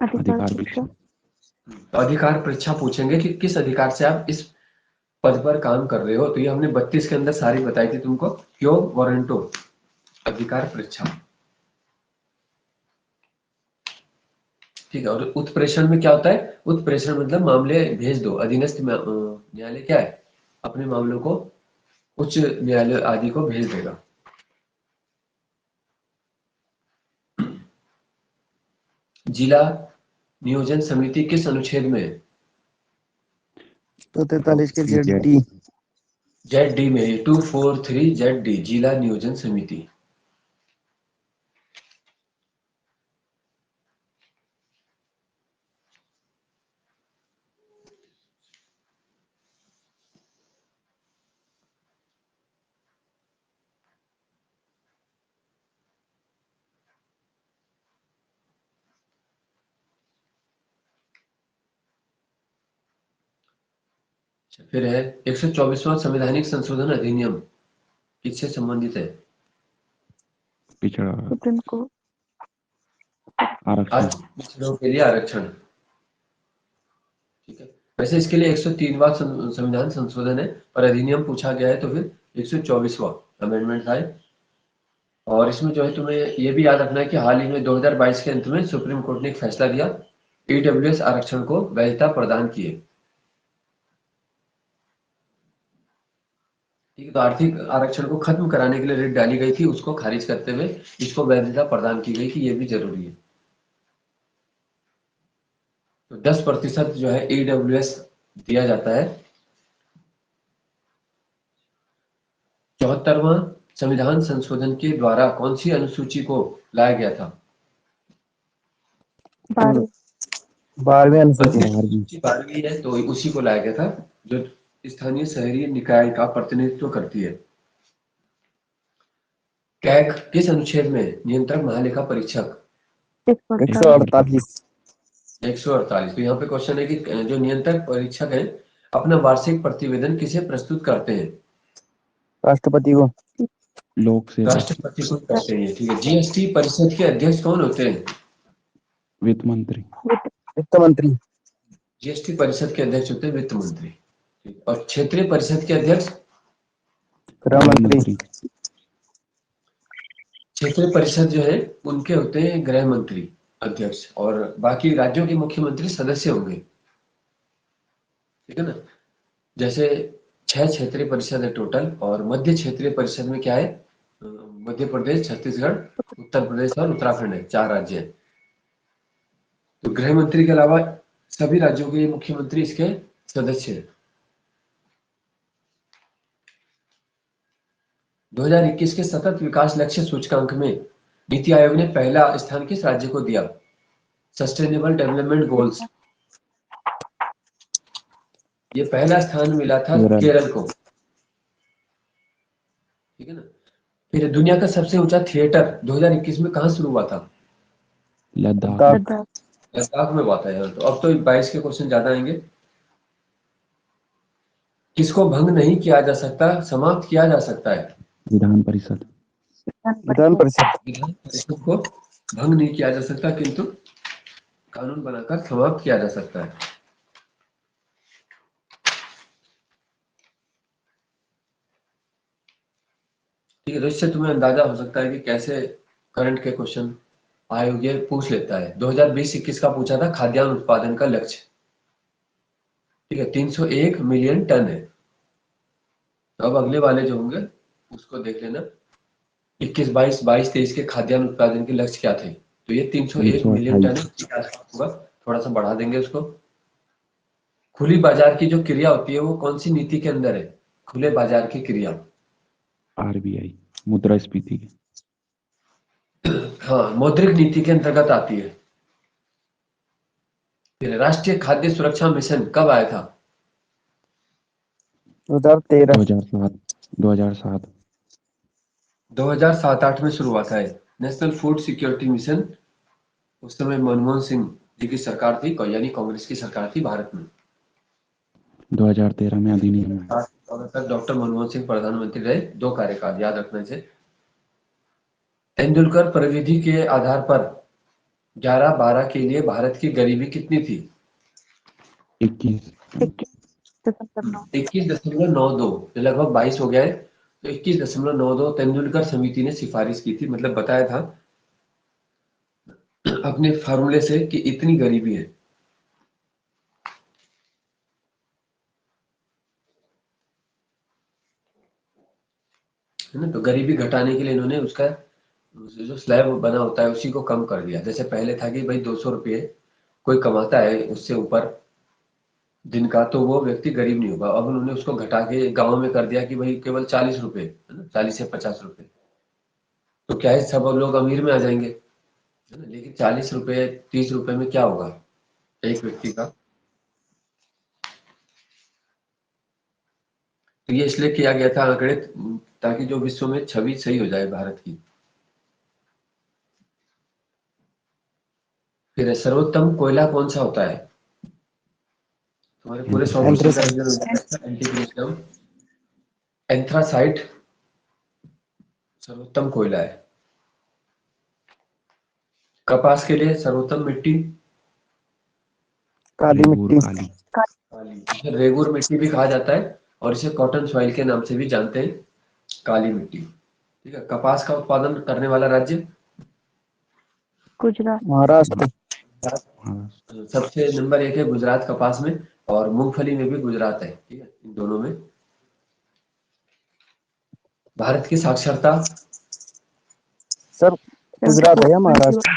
Speaker 2: अधिकार
Speaker 3: अधिकार
Speaker 2: परीक्षा।
Speaker 3: परीक्षा।
Speaker 1: तो अधिकार परीक्षा पूछेंगे कि किस अधिकार से आप इस पद पर काम कर रहे हो। तो ये हमने 32 के अंदर सारी बताई थी तुमको। क्यों वारंटो अधिकार परीक्षा। ठीक है। और उत्प्रेषण में क्या होता है? उत्प्रेषण मतलब मामले भेज दो। अधीनस्थ न्यायालय क्या है? अपने मामलों को उच्च न्यायालय आदि को भेज देगा। जिला नियोजन समिति किस अनुच्छेद में है?
Speaker 4: 243 के
Speaker 3: Z
Speaker 4: Z D.
Speaker 1: Z D में 243 जेड डी जिला नियोजन समिति। फिर है 124वां संवैधानिक संशोधन अधिनियम किससे संबंधित है?
Speaker 3: पिछड़ा
Speaker 2: सुप्रीम कोर्ट।
Speaker 3: आरक्षण।
Speaker 1: आज पिछड़ों के लिए आरक्षण। ठीक है। वैसे इसके लिए 103वां संविधान संशोधन है, पर अधिनियम पूछा गया है तो फिर 124वां अमेंडमेंट है। और इसमें जो है तुम्हें ये भी याद रखना है कि हाल ही में 2022 के अंत में सुप्रीम कोर्ट ने एक फैसला दिया, ईडब्ल्यूएस आरक्षण को वैधता प्रदान किए। ठीक है। तो आर्थिक आरक्षण को खत्म कराने के लिए रिट डाली गई थी, उसको खारिज करते हुए इसको वैधता प्रदान की गई कि ये भी जरूरी है। तो 10% जो है ईडब्ल्यूएस दिया जाता है। 74वां संविधान संशोधन के द्वारा कौन सी अनुसूची को लाया गया था?
Speaker 2: 12वीं।
Speaker 4: 12वीं अनुसूची।
Speaker 1: अनुसूची 12वीं है, तो उसी को लाया गया था जो स्थानीय शहरी निकाय का प्रतिनिधित्व करती है। कैग किस अनुच्छेद में नियंत्रक महालेखा परीक्षक?
Speaker 4: 148।
Speaker 1: 148। तो यहाँ पे क्वेश्चन है कि जो नियंत्रक परीक्षक है अपना वार्षिक प्रतिवेदन किसे प्रस्तुत करते हैं?
Speaker 4: राष्ट्रपति को।
Speaker 3: लोक सेवा।
Speaker 1: राष्ट्रपति को करते हैं। ठीक है। जीएसटी परिषद के अध्यक्ष कौन होते हैं?
Speaker 3: वित्त मंत्री।
Speaker 4: वित्त मंत्री।
Speaker 1: जीएसटी परिषद के अध्यक्ष होते हैं वित्त मंत्री। ठीक। और क्षेत्रीय परिषद के अध्यक्ष?
Speaker 4: गृह मंत्री।
Speaker 1: क्षेत्रीय परिषद जो है उनके होते हैं गृह मंत्री अध्यक्ष, और बाकी राज्यों के मुख्यमंत्री सदस्य होंगे। ठीक है ना। जैसे 6 क्षेत्रीय परिषद है टोटल, और मध्य क्षेत्रीय परिषद में क्या है? मध्य प्रदेश, छत्तीसगढ़, उत्तर प्रदेश और उत्तराखंड है, 4 राज्य हैं। तो गृह मंत्री के अलावा सभी राज्यों के मुख्यमंत्री इसके सदस्य हैं। 2021 के सतत विकास लक्ष्य सूचकांक में नीति आयोग ने पहला स्थान किस राज्य को दिया? सस्टेनेबल डेवलपमेंट गोल्स, ये पहला स्थान मिला था केरल को। ठीक है ना। फिर दुनिया का सबसे ऊंचा थिएटर 2021 में कहां शुरू हुआ था?
Speaker 3: लद्दाख।
Speaker 2: लद्दाख।
Speaker 1: लद्दाख में हुआ था यार। तो अब तो 22 के क्वेश्चन ज्यादा आएंगे। किसको भंग नहीं किया जा सकता, समाप्त किया जा सकता है?
Speaker 3: विधान परिषद।
Speaker 4: विधान परिषद।
Speaker 1: विधान परिषद को भंग नहीं किया जा सकता, किंतु कानून बनाकर समाप्त किया जा सकता है। ठीक है। तो इससे तुम्हें अंदाजा हो सकता है कि कैसे करंट के क्वेश्चन आयोग ये पूछ लेता है। 2020-21 का पूछा था खाद्यान्न उत्पादन का लक्ष्य। ठीक है। 301 मिलियन टन है। तो अब अगले वाले जो होंगे उसको देख लेना। 21-22, 22-23 के खाद्यान्न उत्पादन के लक्ष्य क्या थे? तो ये 301 मिलियन टन होगा। थोड़ा सा बढ़ा देंगे उसको। खुली बाजार की जो क्रिया होती है वो कौन सी नीति के अंदर है? खुले बाजार की क्रिया।
Speaker 3: आरबीआई मुद्रास्फीति की।
Speaker 1: हाँ, मौद्रिक नीति के अंतर्गत आती है। फिर राष्ट्रीय खाद्य सुरक्षा मिशन कब आया था?
Speaker 4: 2013।
Speaker 3: 2007। 2007।
Speaker 1: 2007-8 में शुरू हुआ था। नेशनल फूड सिक्योरिटी मिशन उस समय मनमोहन सिंह जी की सरकार थी, यानी कांग्रेस की सरकार थी भारत में।
Speaker 3: 2013 में अधिनियम है।
Speaker 1: 2014 तक डॉक्टर मनमोहन सिंह प्रधानमंत्री रहे, 2 कार्यकाल याद रखना चाहिए। तेंदुलकर परिविधि के आधार पर 11-12 के लिए भारत की गरीबी कितनी थी?
Speaker 3: 21।
Speaker 2: 21.9।
Speaker 1: 21.92, जो लगभग 22 हो गया है। तो 21.92 तेंदुलकर समिति ने सिफारिश की थी, मतलब बताया था अपने फार्मूले से कि इतनी गरीबी है ना। तो गरीबी घटाने के लिए इन्होंने उसका जो स्लैब बना होता है उसी को कम कर दिया। जैसे पहले था कि भाई 200 रुपये कोई कमाता है उससे ऊपर दिन का तो वो व्यक्ति गरीब नहीं होगा। अब उन्होंने उसको घटा के गांव में कर दिया कि भाई केवल 40 रुपए, है ना, 40 से 50 रुपए। तो क्या है, सब लोग अमीर में आ जाएंगे, है ना। लेकिन 40 रुपए 30 रुपए में क्या होगा एक व्यक्ति का? तो ये इसलिए किया गया था आंकड़े, ताकि जो विश्व में छवि सही हो जाए भारत की। फिर सर्वोत्तम कोयला कौन सा होता है? तुम्हारे पूरे 100 क्वेश्चन का रिवीजन हो जाएगा। एंटीक्रिस्टम, एंथ्रासाइट सर्वोत्तम कोयला है। कपास के लिए सर्वोत्तम मिट्टी
Speaker 4: काली
Speaker 3: रेगूर
Speaker 4: मिट्टी।
Speaker 3: काली।
Speaker 1: काली, इसे रेगुर मिट्टी भी कहा जाता है और इसे कॉटन सॉइल के नाम से भी जानते हैं, काली मिट्टी। ठीक है। कपास का उत्पादन करने वाला राज्य?
Speaker 2: गुजरात।
Speaker 4: महाराष्ट्र।
Speaker 3: महाराष्ट्र।
Speaker 1: सबसे नंबर 1 है गुजरात कपास में, और मूंगफली में भी गुजरात है। ठीक है, इन दोनों में। भारत की साक्षरता?
Speaker 4: सर गुजरात है या महाराष्ट्र?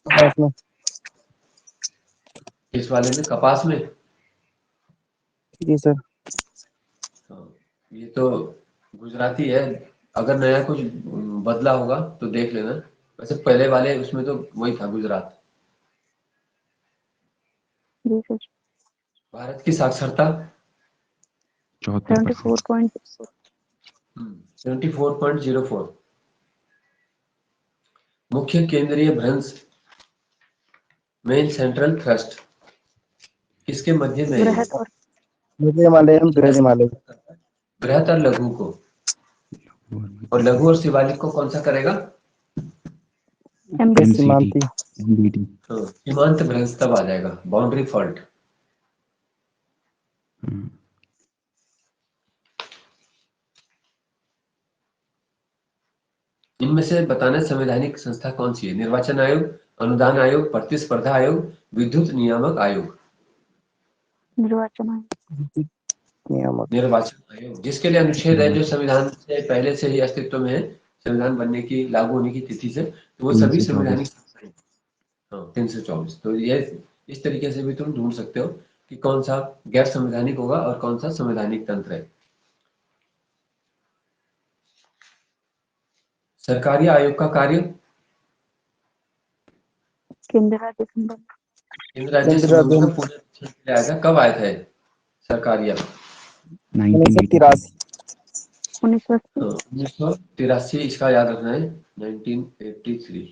Speaker 4: गुजरात में।
Speaker 1: इस वाले में कपास में?
Speaker 4: जी सर।
Speaker 1: हाँ, ये तो गुजराती है। अगर नया कुछ बदला होगा तो देख लेना। वैसे पहले वाले उसमें तो वही था, गुजरात।
Speaker 2: जी सर।
Speaker 1: भारत की साक्षरता?
Speaker 3: 74%।
Speaker 2: 74.6।
Speaker 1: 74.04। मुख्य केंद्रीय भ्रंश मेन सेंट्रल थ्रस्ट किसके मध्य में है?
Speaker 2: बृहद और
Speaker 4: मध्य हिमालय एवं बृहद हिमालय।
Speaker 1: बृहत और लघु को, और लघु और शिवालिक को कौन सा करेगा?
Speaker 2: एमबी।
Speaker 3: एनसीटी
Speaker 4: सीमांती।
Speaker 3: एनबीटी।
Speaker 1: हाँ, सीमांत भ्रंश तब आ जाएगा, बाउंड्री फॉल्ट। इनमें से बताना संवैधानिक संस्था कौन सी है? निर्वाचन आयोग, अनुदान आयोग, प्रतिस्पर्धा आयोग, विद्युत नियामक आयोग।
Speaker 2: निर्वाचन आयोग।
Speaker 4: नियामक।
Speaker 1: निर्वाचन आयोग, जिसके लिए अनुच्छेद है जो संविधान से पहले से ही अस्तित्व में है, संविधान बनने की, लागू होने की तिथि से, तो वो सभी
Speaker 3: 324।
Speaker 1: संवैधानिक संस्थाएं। हाँ, 324। तो ये इस तरीके से भी तुम ढूंढ सकते हो कि कौन सा गैर संवैधानिक होगा और कौन सा संवैधानिक तंत्र है। सरकारी आयोग का कार्य?
Speaker 2: केंद्र राज्य संबंध।
Speaker 1: केंद्र राज्य
Speaker 4: केंद्र
Speaker 1: संबंधों का
Speaker 4: राज्य
Speaker 1: पुनरीक्षण आया था। कब आया था ये सरकारी आयोग?
Speaker 3: 1983।
Speaker 2: 1980।
Speaker 1: 1983, इसका याद रखना है, 1983।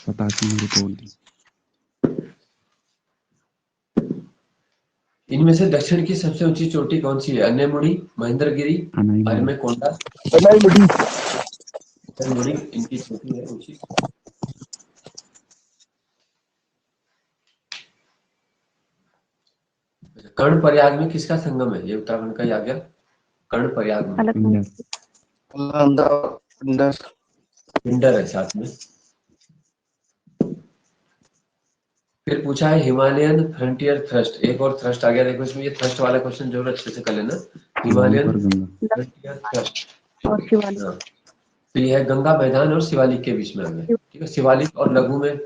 Speaker 3: 87 में रिपोर्ट दी।
Speaker 1: इनमें से दक्षिण की सबसे ऊंची चोटी कौन सी है? अन्यमुड़ी, महेंद्रगिरी,
Speaker 3: अनाईमुड़ी।
Speaker 1: अरमेकोंडा?
Speaker 4: अनाईमुड़ी।
Speaker 1: अन्यमुड़ी इनकी चोटी है ऊंची। कर्ण प्रयाग में किसका संगम है? ये उत्तराखंड का ही आ गया। कर्ण प्रयाग में
Speaker 2: अलकनंदा।
Speaker 4: नालंदा।
Speaker 1: पिंडर है साथ में। फिर पूछा है हिमालयन फ्रंटियर थ्रस्ट, एक और थ्रस्ट आ गया। देखो इसमें ये थ्रस्ट वाला क्वेश्चन जरूर अच्छे से कर लेना।
Speaker 3: शिवालिक
Speaker 1: हिमालयन
Speaker 3: और गंगा।
Speaker 1: फ्रंटियर थ्रस्ट,
Speaker 2: और शिवालिक।
Speaker 1: हाँ, तो ये है गंगा मैदान और शिवालिक के बीच में आ गया। ठीक है, शिवालिक और लघु में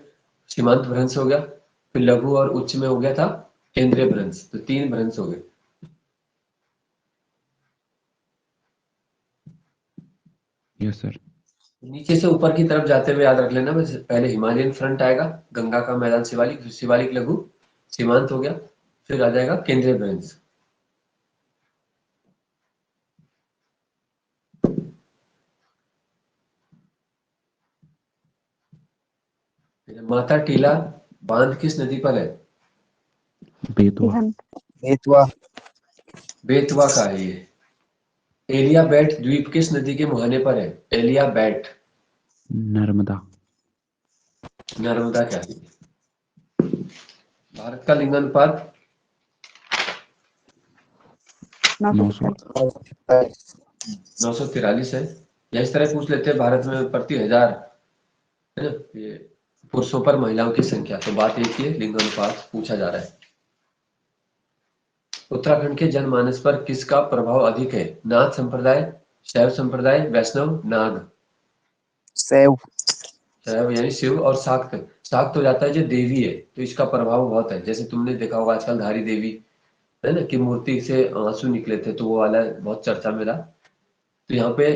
Speaker 1: सीमांत भ्रंश हो गया। फिर लघु और उच्च में हो गया था केंद्रीय भ्रंश। तो 3 भ्रंश हो गए।
Speaker 3: Yes sir.
Speaker 1: नीचे से ऊपर की तरफ जाते हुए याद रख लेना, बस पहले हिमालयन फ्रंट आएगा, गंगा का मैदान शिवालिक, फिर शिवालिक लघु, सीमांत हो गया, फिर आ जाएगा केंद्रीय भ्रंश। फिर माता टीला बांध किस नदी पर है?
Speaker 3: बेतवा,
Speaker 2: तिहंत,
Speaker 4: बेतवा,
Speaker 1: बेतवा का है ये। एलियाबैट द्वीप किस नदी के मुहाने पर है? एलियाबैट,
Speaker 3: नर्मदा,
Speaker 1: नर्मदा क्या है? भारत का लिंगानुपात
Speaker 3: 900,
Speaker 2: 943,
Speaker 1: 943 है। या इस तरह पूछ लेते हैं भारत में प्रति 1000 है ना ये पुरुषों पर महिलाओं की संख्या, तो बात एक ही है, लिंगानुपात पूछा जा रहा है। उत्तराखंड के जनमानस पर किसका प्रभाव अधिक है? नाथ संप्रदाय, शैव संप्रदाय, वैष्णव, नाग।
Speaker 4: सेव,
Speaker 1: शैव यानी शिव, और शाक्त, शाक्त हो जाता है जो देवी है, तो इसका प्रभाव बहुत है। जैसे तुमने देखा होगा आजकल धारी देवी है ना की मूर्ति से आंसू निकले थे, तो वो वाला बहुत चर्चा में रहा। तो यहाँ पे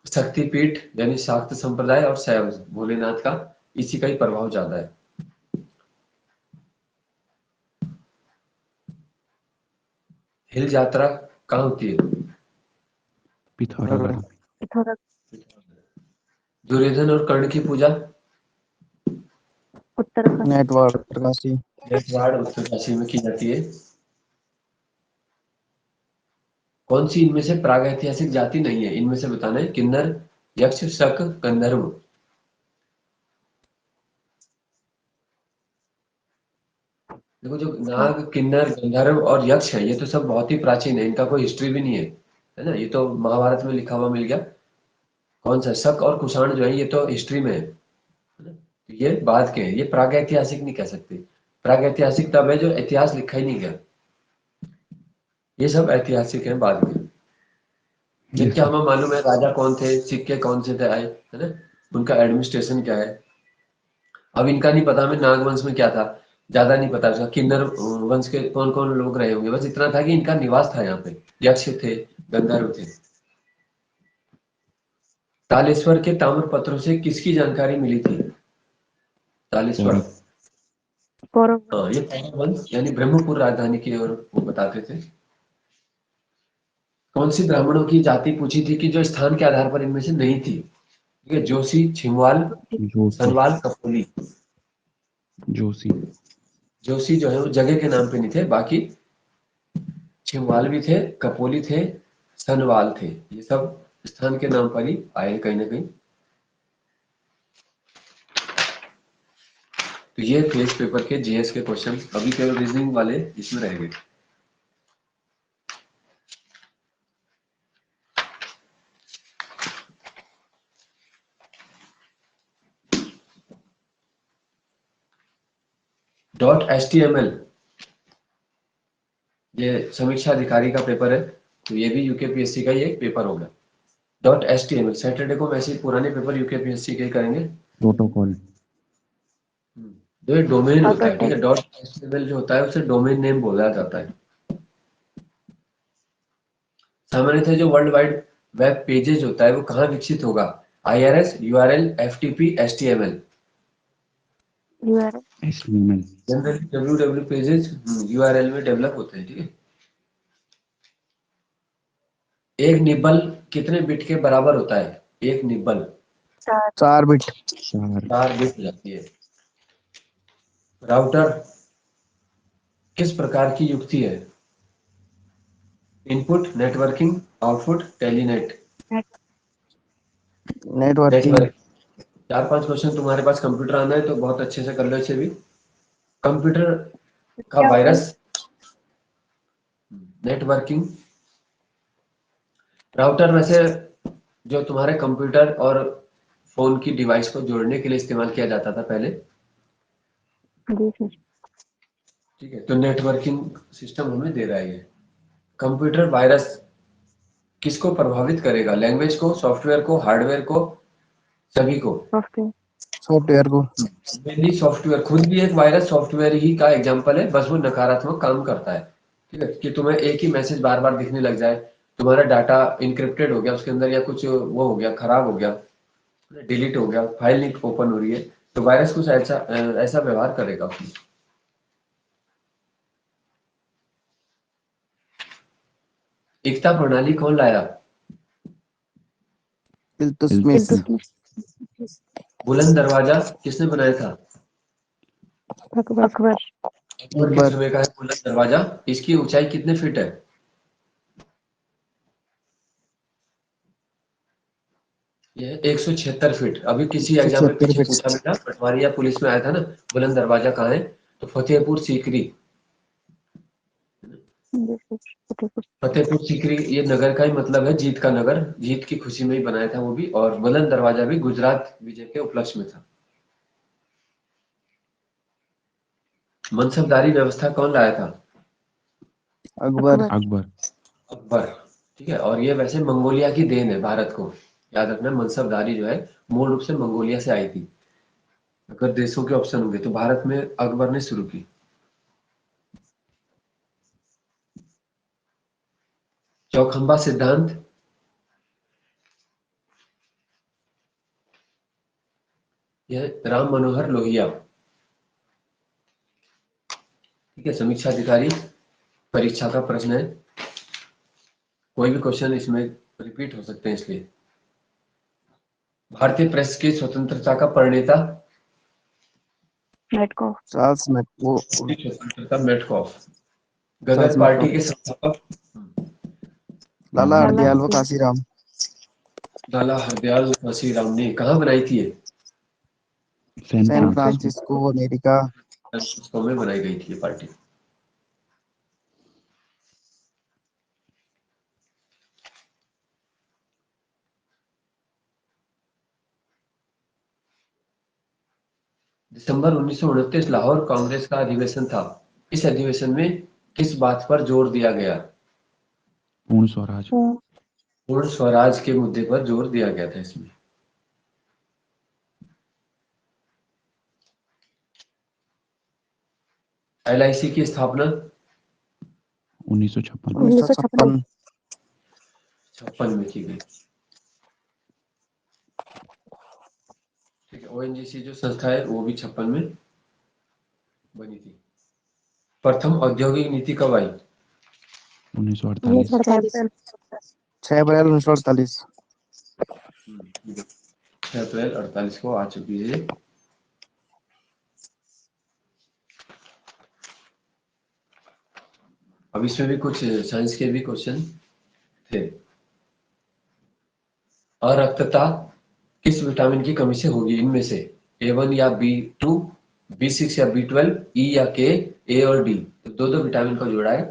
Speaker 1: शक्तिपीठ यानी शाक्त संप्रदाय और शैव भोलेनाथ का इसी का ही प्रभाव ज्यादा है। हिल यात्रा कहाँ होती है?
Speaker 3: पिथौरागढ़,
Speaker 2: पिथौरागढ़,
Speaker 1: दुर्योधन और कर्ण की पूजा?
Speaker 2: उत्तराखंड,
Speaker 4: नेटवर्क, उत्तरकाशी,
Speaker 1: नेटवाड़ उत्तरकाशी में की जाती है। कौन सी इनमें से प्रागैतिहासिक जाति नहीं है? इनमें से बताना है। किन्नर, यक्ष, शक, गंधर्व। देखो जो नाग, किन्नर, गंधर्व और यक्ष है, ये तो सब बहुत ही प्राचीन है, इनका कोई हिस्ट्री भी नहीं है ना, ये तो महाभारत में लिखा हुआ मिल गया। कौन सा शक और कुषाण जो है ये तो हिस्ट्री में है ना? तो ये बाद के हैं, ये प्रागैतिहासिक नहीं कह सकते। प्रागैतिहासिक तब है जो इतिहास लिखा ही नहीं गया, ये सब ऐतिहासिक है बाद में। जिनके हमें मालूम है राजा कौन थे, सिक्के कौन से थे आए है ना, उनका एडमिनिस्ट्रेशन क्या है। अब इनका नहीं पता हमें नागवंश में क्या था, ज्यादा नहीं पता उसका। किन्नर वंश के कौन कौन लोग रहे होंगे, बस इतना था कि इनका निवास था यहाँ पे, यक्ष थे, गंधर्व थे। तालेश्वर के ताम्र पत्रों से किसकी जानकारी मिली थी? तालेश्वर,
Speaker 3: पौरव,
Speaker 2: पौरव,
Speaker 1: हाँ ये पौरव वंश यानी ब्रह्मपुर राजधानी की ओर वो बताते थे। कौन सी ब्राह्मणों की जाति पूछी थी कि जो स्थान के आधार पर इनमें से नहीं थी? ठीक है, जोशी, छिमवाल,
Speaker 3: जोशी,
Speaker 1: सनवाल, कपोली।
Speaker 3: जोशी,
Speaker 1: जोशी जो है वो जगह के नाम पे नहीं थे, बाकी छिमवाल भी थे, कपोली थे, सनवाल थे, ये सब स्थान के नाम पर ही आए कहीं ना कहीं। तो ये थे इस पेपर के जीएस के क्वेश्चन। अभी केवल रीजनिंग वाले इसमें रहेंगे। .html ये समीक्षा अधिकारी का पेपर है, तो ये भी यूकेपीएससी का ही एक पेपर होगा। .html सैटरडे को वैसे ही पुराने पेपर यूकेपीएससी के करेंगे।
Speaker 3: प्रोटोकॉल,
Speaker 1: जो ये डोमेन होता है,
Speaker 2: अगर
Speaker 1: ठीक है, .html जो होता है उसे डोमेन नेम बोला जाता है। सामान्यतः जो वर्ल्ड वाइड वेब पेजेज होता है वो कहाँ विकसित होगा? IRS, URL, FTP, HTML।
Speaker 2: URL,
Speaker 3: HTML,
Speaker 1: generally www pages URL में डेवलप होते हैं, ठीक है। एक निब्बल कितने बिट के बराबर होता है? एक निब्बल
Speaker 4: 4 बिट,
Speaker 3: 4,
Speaker 1: 4 बिट हो जाती है। राउटर किस प्रकार की युक्ति है? Input, networking, output, telnet.
Speaker 4: Networking,
Speaker 1: network. 4-5 question तुम्हारे पास कंप्यूटर आना है तो बहुत अच्छे से कर लो इसे भी। कंप्यूटर का
Speaker 2: क्या होता है?
Speaker 1: Virus, networking. राउटर वैसे जो तुम्हारे कंप्यूटर और फोन की डिवाइस को जोड़ने के लिए इस्तेमाल किया जाता था पहले,
Speaker 2: जी सर,
Speaker 1: ठीक है। तो नेटवर्किंग सिस्टम हमें दे रहा है ये। कंप्यूटर वायरस किसको प्रभावित करेगा? लैंग्वेज को, सॉफ्टवेयर को, हार्डवेयर को, सभी को?
Speaker 2: सॉफ्टवेयर,
Speaker 4: सॉफ्टवेयर को,
Speaker 1: मेनली सॉफ्टवेयर। खुद भी एक वायरस सॉफ्टवेयर ही का एग्जांपल है, बस वो नकारात्मक काम करता है, ठीक है। कि तुम्हें एक ही मैसेज बार बार दिखने लग जाए, तुम्हारा डाटा इनक्रिप्टेड हो गया उसके अंदर, या कुछ वो हो गया, खराब हो गया, डिलीट हो गया, फाइल नहीं ओपन हो रही है, तो वायरस कुछ ऐसा ऐसा व्यवहार करेगा उसमें। एकता प्रणाली कौन लाया?
Speaker 4: इल्तुतमिश,
Speaker 2: इल्तुतमिश,
Speaker 1: बुलंद दरवाजा किसने बनाया था?
Speaker 2: अकबर,
Speaker 1: अकबर के
Speaker 4: अकबर
Speaker 1: समय का है बुलंद दरवाजा। इसकी ऊंचाई कितने फीट है? ये है 176 फीट। अभी किसी एग्जाम में
Speaker 4: 176
Speaker 1: पीछे
Speaker 4: फीट।
Speaker 1: पूछा बेटा, पटवारी या पुलिस में आया था ना, बुलंद दरवाजा कहाँ है? तो फतेहपुर सीकरी।
Speaker 2: फतेहपुर।
Speaker 1: फतेहपुर सीकरी ये नगर का ही मतलब है, जीत का नगर, जीत की खुशी में ही बनाया था वो भी। और बुलंद दरवाजा भी गुजरात विजय के उपलक्ष्य में था। मनसबदारी व्यवस्था कौन लाया था?
Speaker 4: अकबर
Speaker 3: अकबर।
Speaker 1: अकबर। ठीक है, और ये वैसे मंगोलिया की देन है भारत को। याद रखना, मनसबदारी जो है मूल रूप से मंगोलिया से आई थी। अगर देशों के ऑप्शन होंगे तो भारत में अकबर ने शुरू की। चौखंबा सिद्धांत। यह राम मनोहर लोहिया। ठीक है, समीक्षा अधिकारी। परीक्षा का प्रश्न है, कोई भी क्वेश्चन इसमें रिपीट हो सकते हैं इसलिए। भारतीय प्रेस की स्वतंत्रता का प्रणेता?
Speaker 2: मेटकॉफ।
Speaker 4: चार्ल्स मैक वो
Speaker 1: स्वतंत्रता मेटकॉफ। गदर
Speaker 4: चार्ल्स
Speaker 1: पार्टी
Speaker 4: मैकलॉफ।
Speaker 1: के संस्थापक?
Speaker 4: लाला
Speaker 3: लाला
Speaker 2: लाला
Speaker 4: हरदयाल व
Speaker 2: हरदयाल।
Speaker 4: काशीराम।
Speaker 1: लाला हरदयाल काशीराम ने कहाँ बनाई थी ये?
Speaker 3: San
Speaker 4: San
Speaker 3: Francisco.
Speaker 4: Francisco America.
Speaker 1: Francisco में बनाई गई थी ये पार्टी। दिसंबर 1929 लाहौर कांग्रेस का अधिवेशन था। इस अधिवेशन में किस बात पर जोर दिया गया?
Speaker 3: पूर्ण स्वराज।
Speaker 1: पूर्ण स्वराज के मुद्दे पर जोर दिया गया था इसमें। एलआईसी की स्थापना
Speaker 3: 1956।
Speaker 4: 1956।
Speaker 1: 56 में की गई। ठीक है, ओएनजीसी जो संस्था है वो भी 56 में बनी थी। प्रथम औद्योगिक नीति कब आई?
Speaker 3: 1948।
Speaker 4: 6 अप्रैल 1948।
Speaker 1: 6 अप्रैल 48 को आ चुकी है ये। अब इसमें भी कुछ साइंस के भी क्वेश्चन थे। अरक्तता किस विटामिन की कमी से होगी इनमें से? A1 या B2, B6 या B12, E या K, A और D? तो दो दो विटामिन का जोड़ा है।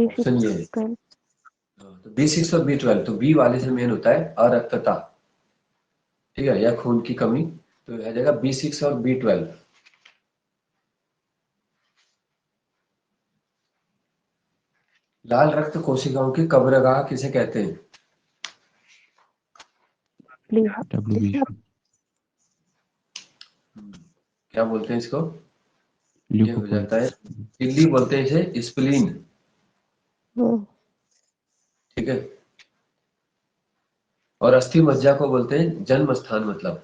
Speaker 1: ऑप्शन ये है। तो B6 और B12, तो बी वाले से मेन होता है अरक्तता। ठीक है, या खून की कमी। तो आ जाएगा B6 और B12। लाल रक्त कोशिकाओं की कब्रगाह किसे कहते हैं?
Speaker 3: WBC।
Speaker 1: क्या बोलते हैं इसको? ये हो
Speaker 3: ल्यूकोपोइड।
Speaker 1: जाता है, इल्ली बोलते हैं इसे, स्प्लीन। ठीक है, और अस्थि मज्जा को बोलते हैं जन्म स्थान, मतलब।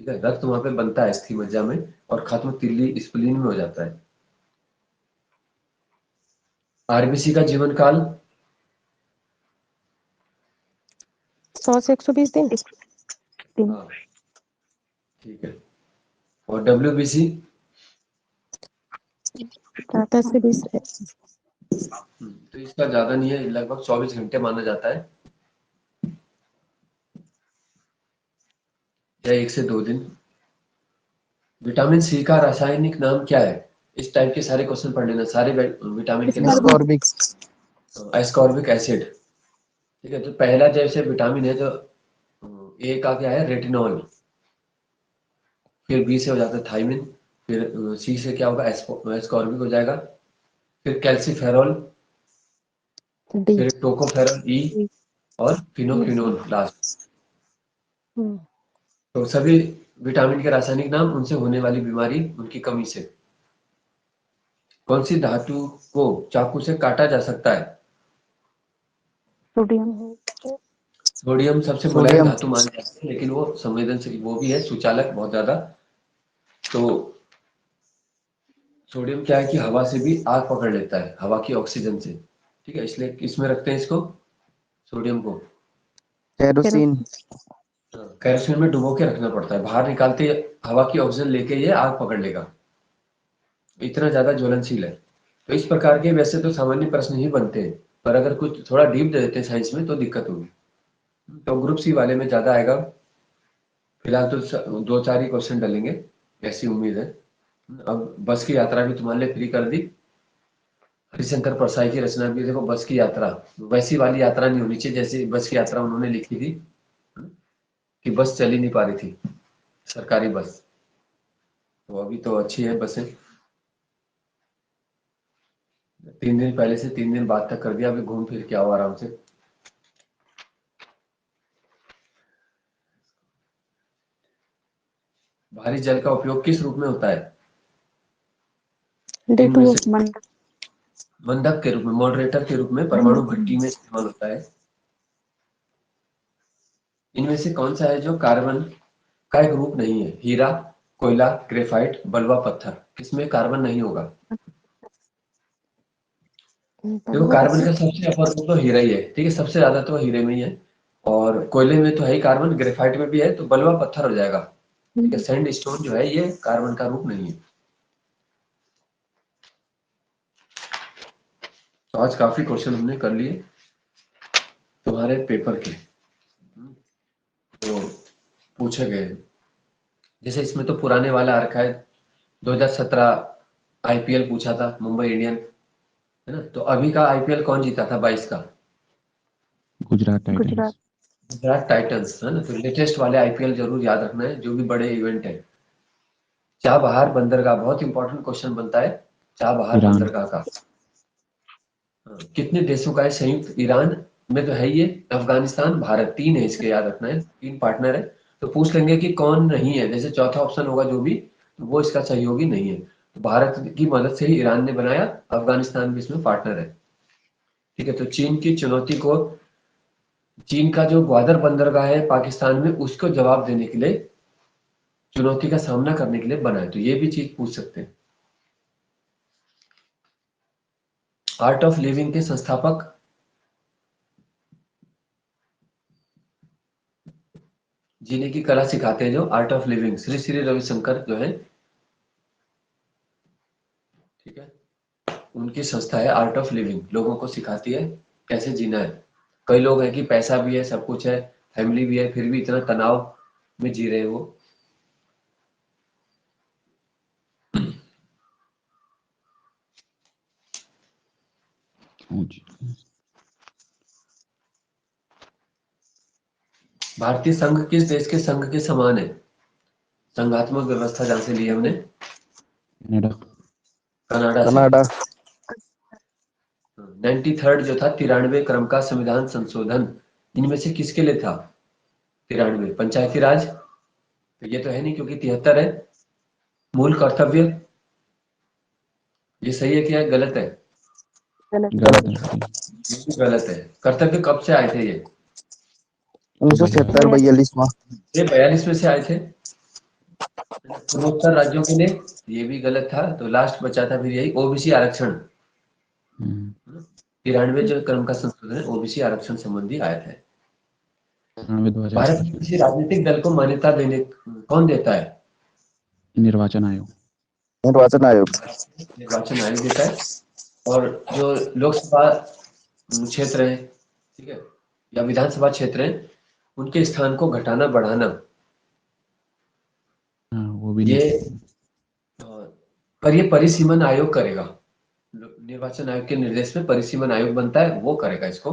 Speaker 1: ठीक है, रक्त वहां पे बनता है अस्थि मज्जा में, और खत्म तिल्ली स्प्लीन में हो जाता है। आरबीसी का जीवन काल
Speaker 5: 100 से 120 दिन।
Speaker 1: हाँ, ठीक है। और डब्ल्यूबीसी
Speaker 5: 10 से 20।
Speaker 1: तो इसका ज्यादा नहीं है, लगभग 24 घंटे माना जाता है, या 1 से 2 दिन। विटामिन सी का रासायनिक नाम क्या है? इस टाइप के सारे क्वेश्चन पढ़ लेना, सारे विटामिन के नाम।
Speaker 4: एस्कॉर्बिक।
Speaker 1: Ascorbic acid. ठीक है, तो पहला जैसे विटामिन है, तो ए का क्या है? रेटिनॉल। फिर बी से हो जाता है थाइमिन। फिर सी से क्या होगा? एस्कॉर्बिक हो जाएगा। फिर कैल्सीफेरॉल।
Speaker 5: डी।
Speaker 1: फिर टोकोफेरॉल ई। और फिनोक्विनोन लास्ट। तो सभी विटामिन के रासायनिक नाम उनसे होने वाली बीमारी, उनकी कमी से। कौन सी धातु को चाकू से काटा जा सकता है?
Speaker 2: सोडियम।
Speaker 1: सोडियम सबसे मुलायम
Speaker 4: सोडियम।
Speaker 1: धातु मानी जाती है, लेकिन वो संवेदनशील वो भी है, सुचालक बहुत ज्यादा। तो सोडियम क्या है कि हवा से भी आग पकड़ लेता है, हवा की ऑक्सीजन से। ठीक है, इसलिए इसमें रखते हैं इसको, सोडियम को।
Speaker 4: केरोसिन।
Speaker 1: केरोसिन में डुबो के रखना पड़ता है, बाहर निकालते ही हवा की ऑक्सीजन लेके ये आग पकड़ लेगा। इतना ज्यादा ज्वलनशील है। तो इस प्रकार के वैसे तो सामान्य प्रश्न ही बनते हैं, पर अगर कुछ थोड़ा डीप दे देते हैं साइंस में तो दिक्कत होगी। तो ग्रुप सी वाले में ज्यादा आएगा। फिलहाल तो 2-4 ही क्वेश्चन डलेंगे, ऐसी उम्मीद है। अब बस की यात्रा भी तुम्हारे लिए फ्री कर दी। हरिशंकर परसाई की रचना भी देखो, बस की यात्रा वैसी वाली यात्रा नहीं होनी चाहिए जैसी बस की यात्रा उन्होंने लिखी थी, कि बस चल ही नहीं पा रही थी, सरकारी बस। तो अभी तो अच्छी है बसें। 3 दिन पहले से 3 दिन बाद तक कर दिया, अभी घूम फिर के आओ आराम से। भारी जल का उपयोग किस रूप में होता है? इनमें
Speaker 5: D2O
Speaker 1: से मंदक के रूप में, मॉडरेटर के रूप में, परमाणु भट्टी में इस्तेमाल होता है। इनमें से कौन सा है जो कार्बन का एक रूप नहीं है? हीरा, कोयला, ग्रेफाइट, बलुआ पत्थर, किसमें कार्बन नहीं होगा? देखो कार्बन का सबसे अपर रूप तो हीरा ही है, ठीक है, सबसे ज्यादा तो हीरे में ही है। और कोयले में तो है ही कार्बन, ग्रेफाइट में भी है, तो बलुआ पत्थर हो जाएगा। ठीक है, सैंड स्टोन जो है ये कार्बन का रूप नहीं है। तो आज काफी क्वेश्चन हमने कर लिए तुम्हारे पेपर के, तो पूछे गए। जैसे इसमें तो पुराने वाला आ रखा है, 2017 आईपीएल पूछा था, मुंबई इंडियन, है ना? तो अभी का आईपीएल कौन जीता था 22 का?
Speaker 3: गुजरात टाइटंस।
Speaker 2: गुजरात।
Speaker 1: गुजरात टाइटंस, है ना? तो लेटेस्ट वाले आईपीएल जरूर याद रखना है, जो भी बड़े इवेंट है। चाबहार बंदरगाह बहुत इंपॉर्टेंट क्वेश्चन बनता है, चाबहार
Speaker 3: ईरान।
Speaker 1: बंदरगाह का कितने देशों का है संयुक्त? ईरान में तो है ये, अफगानिस्तान, भारत, 3 है इसके, याद रखना है, 3 पार्टनर है। तो पूछ लेंगे कि कौन नहीं है, जैसे चौथा ऑप्शन होगा जो भी, तो वो इसका सहयोगी नहीं है। तो भारत की मदद से ही ईरान ने बनाया, अफगानिस्तान भी इसमें पार्टनर है। ठीक है, तो चीन की चुनौती को, चीन का जो ग्वादर बंदरगाह है पाकिस्तान में, उसको जवाब देने के लिए, चुनौती का सामना करने के लिए बना है। तो ये भी चीज पूछ सकते हैं। आर्ट ऑफ लिविंग के संस्थापक, जीने की कला सिखाते हैं जो art of living, Shri Shri Ravishankar जो है, ठीक है, उनकी संस्था है आर्ट ऑफ लिविंग, लोगों को सिखाती है कैसे जीना है। कई लोग हैं कि पैसा भी है, सब कुछ है, फैमिली भी है, फिर भी इतना तनाव में जी रहे हैं वो। भारतीय संघ किस देश के संघ के समान है? संघात्मक व्यवस्था जहां से ली हमने,
Speaker 3: कनाडा।
Speaker 1: कनाडा से।
Speaker 4: कनाडा।
Speaker 1: 93rd जो था, 93वें क्रम का संविधान संशोधन, इनमें से किसके लिए था? 93 पंचायती राज, तो ये तो है नहीं क्योंकि 73 है। मूल कर्तव्य, ये सही है क्या गलत है?
Speaker 2: गलत।
Speaker 3: गलत है।
Speaker 1: ये भी गलत है। कर्तव्य कब से आए थे ये?
Speaker 4: 1977-42 में।
Speaker 1: ये 42 में से आए थे। पूर्वोत्तर राज्यों के लिए, ये भी गलत था। तो लास्ट बचा था फिर यही ओबीसी आरक्षण, 93 जो क्रम का संशोधन है, ओबीसी आरक्षण संबंधी आया था।
Speaker 3: 93-2000।
Speaker 1: भारत में किसी राजनीतिक दल को मान्यता देने कौन देता है?
Speaker 3: निर्वाचन आयोग।
Speaker 4: निर्वाचन आयोग।
Speaker 1: निर्वाचन आयोग देता है। और जो लोकसभा क्षेत्र है, ठीक है, या विधानसभा क्षेत्र है, उनके स्थान को घटाना बढ़ाना,
Speaker 3: हाँ, वो भी
Speaker 1: ये
Speaker 3: नहीं।
Speaker 1: पर ये परिसीमन आयोग करेगा। निर्वाचन आयोग के निर्देश में परिसीमन आयोग बनता है, वो करेगा इसको।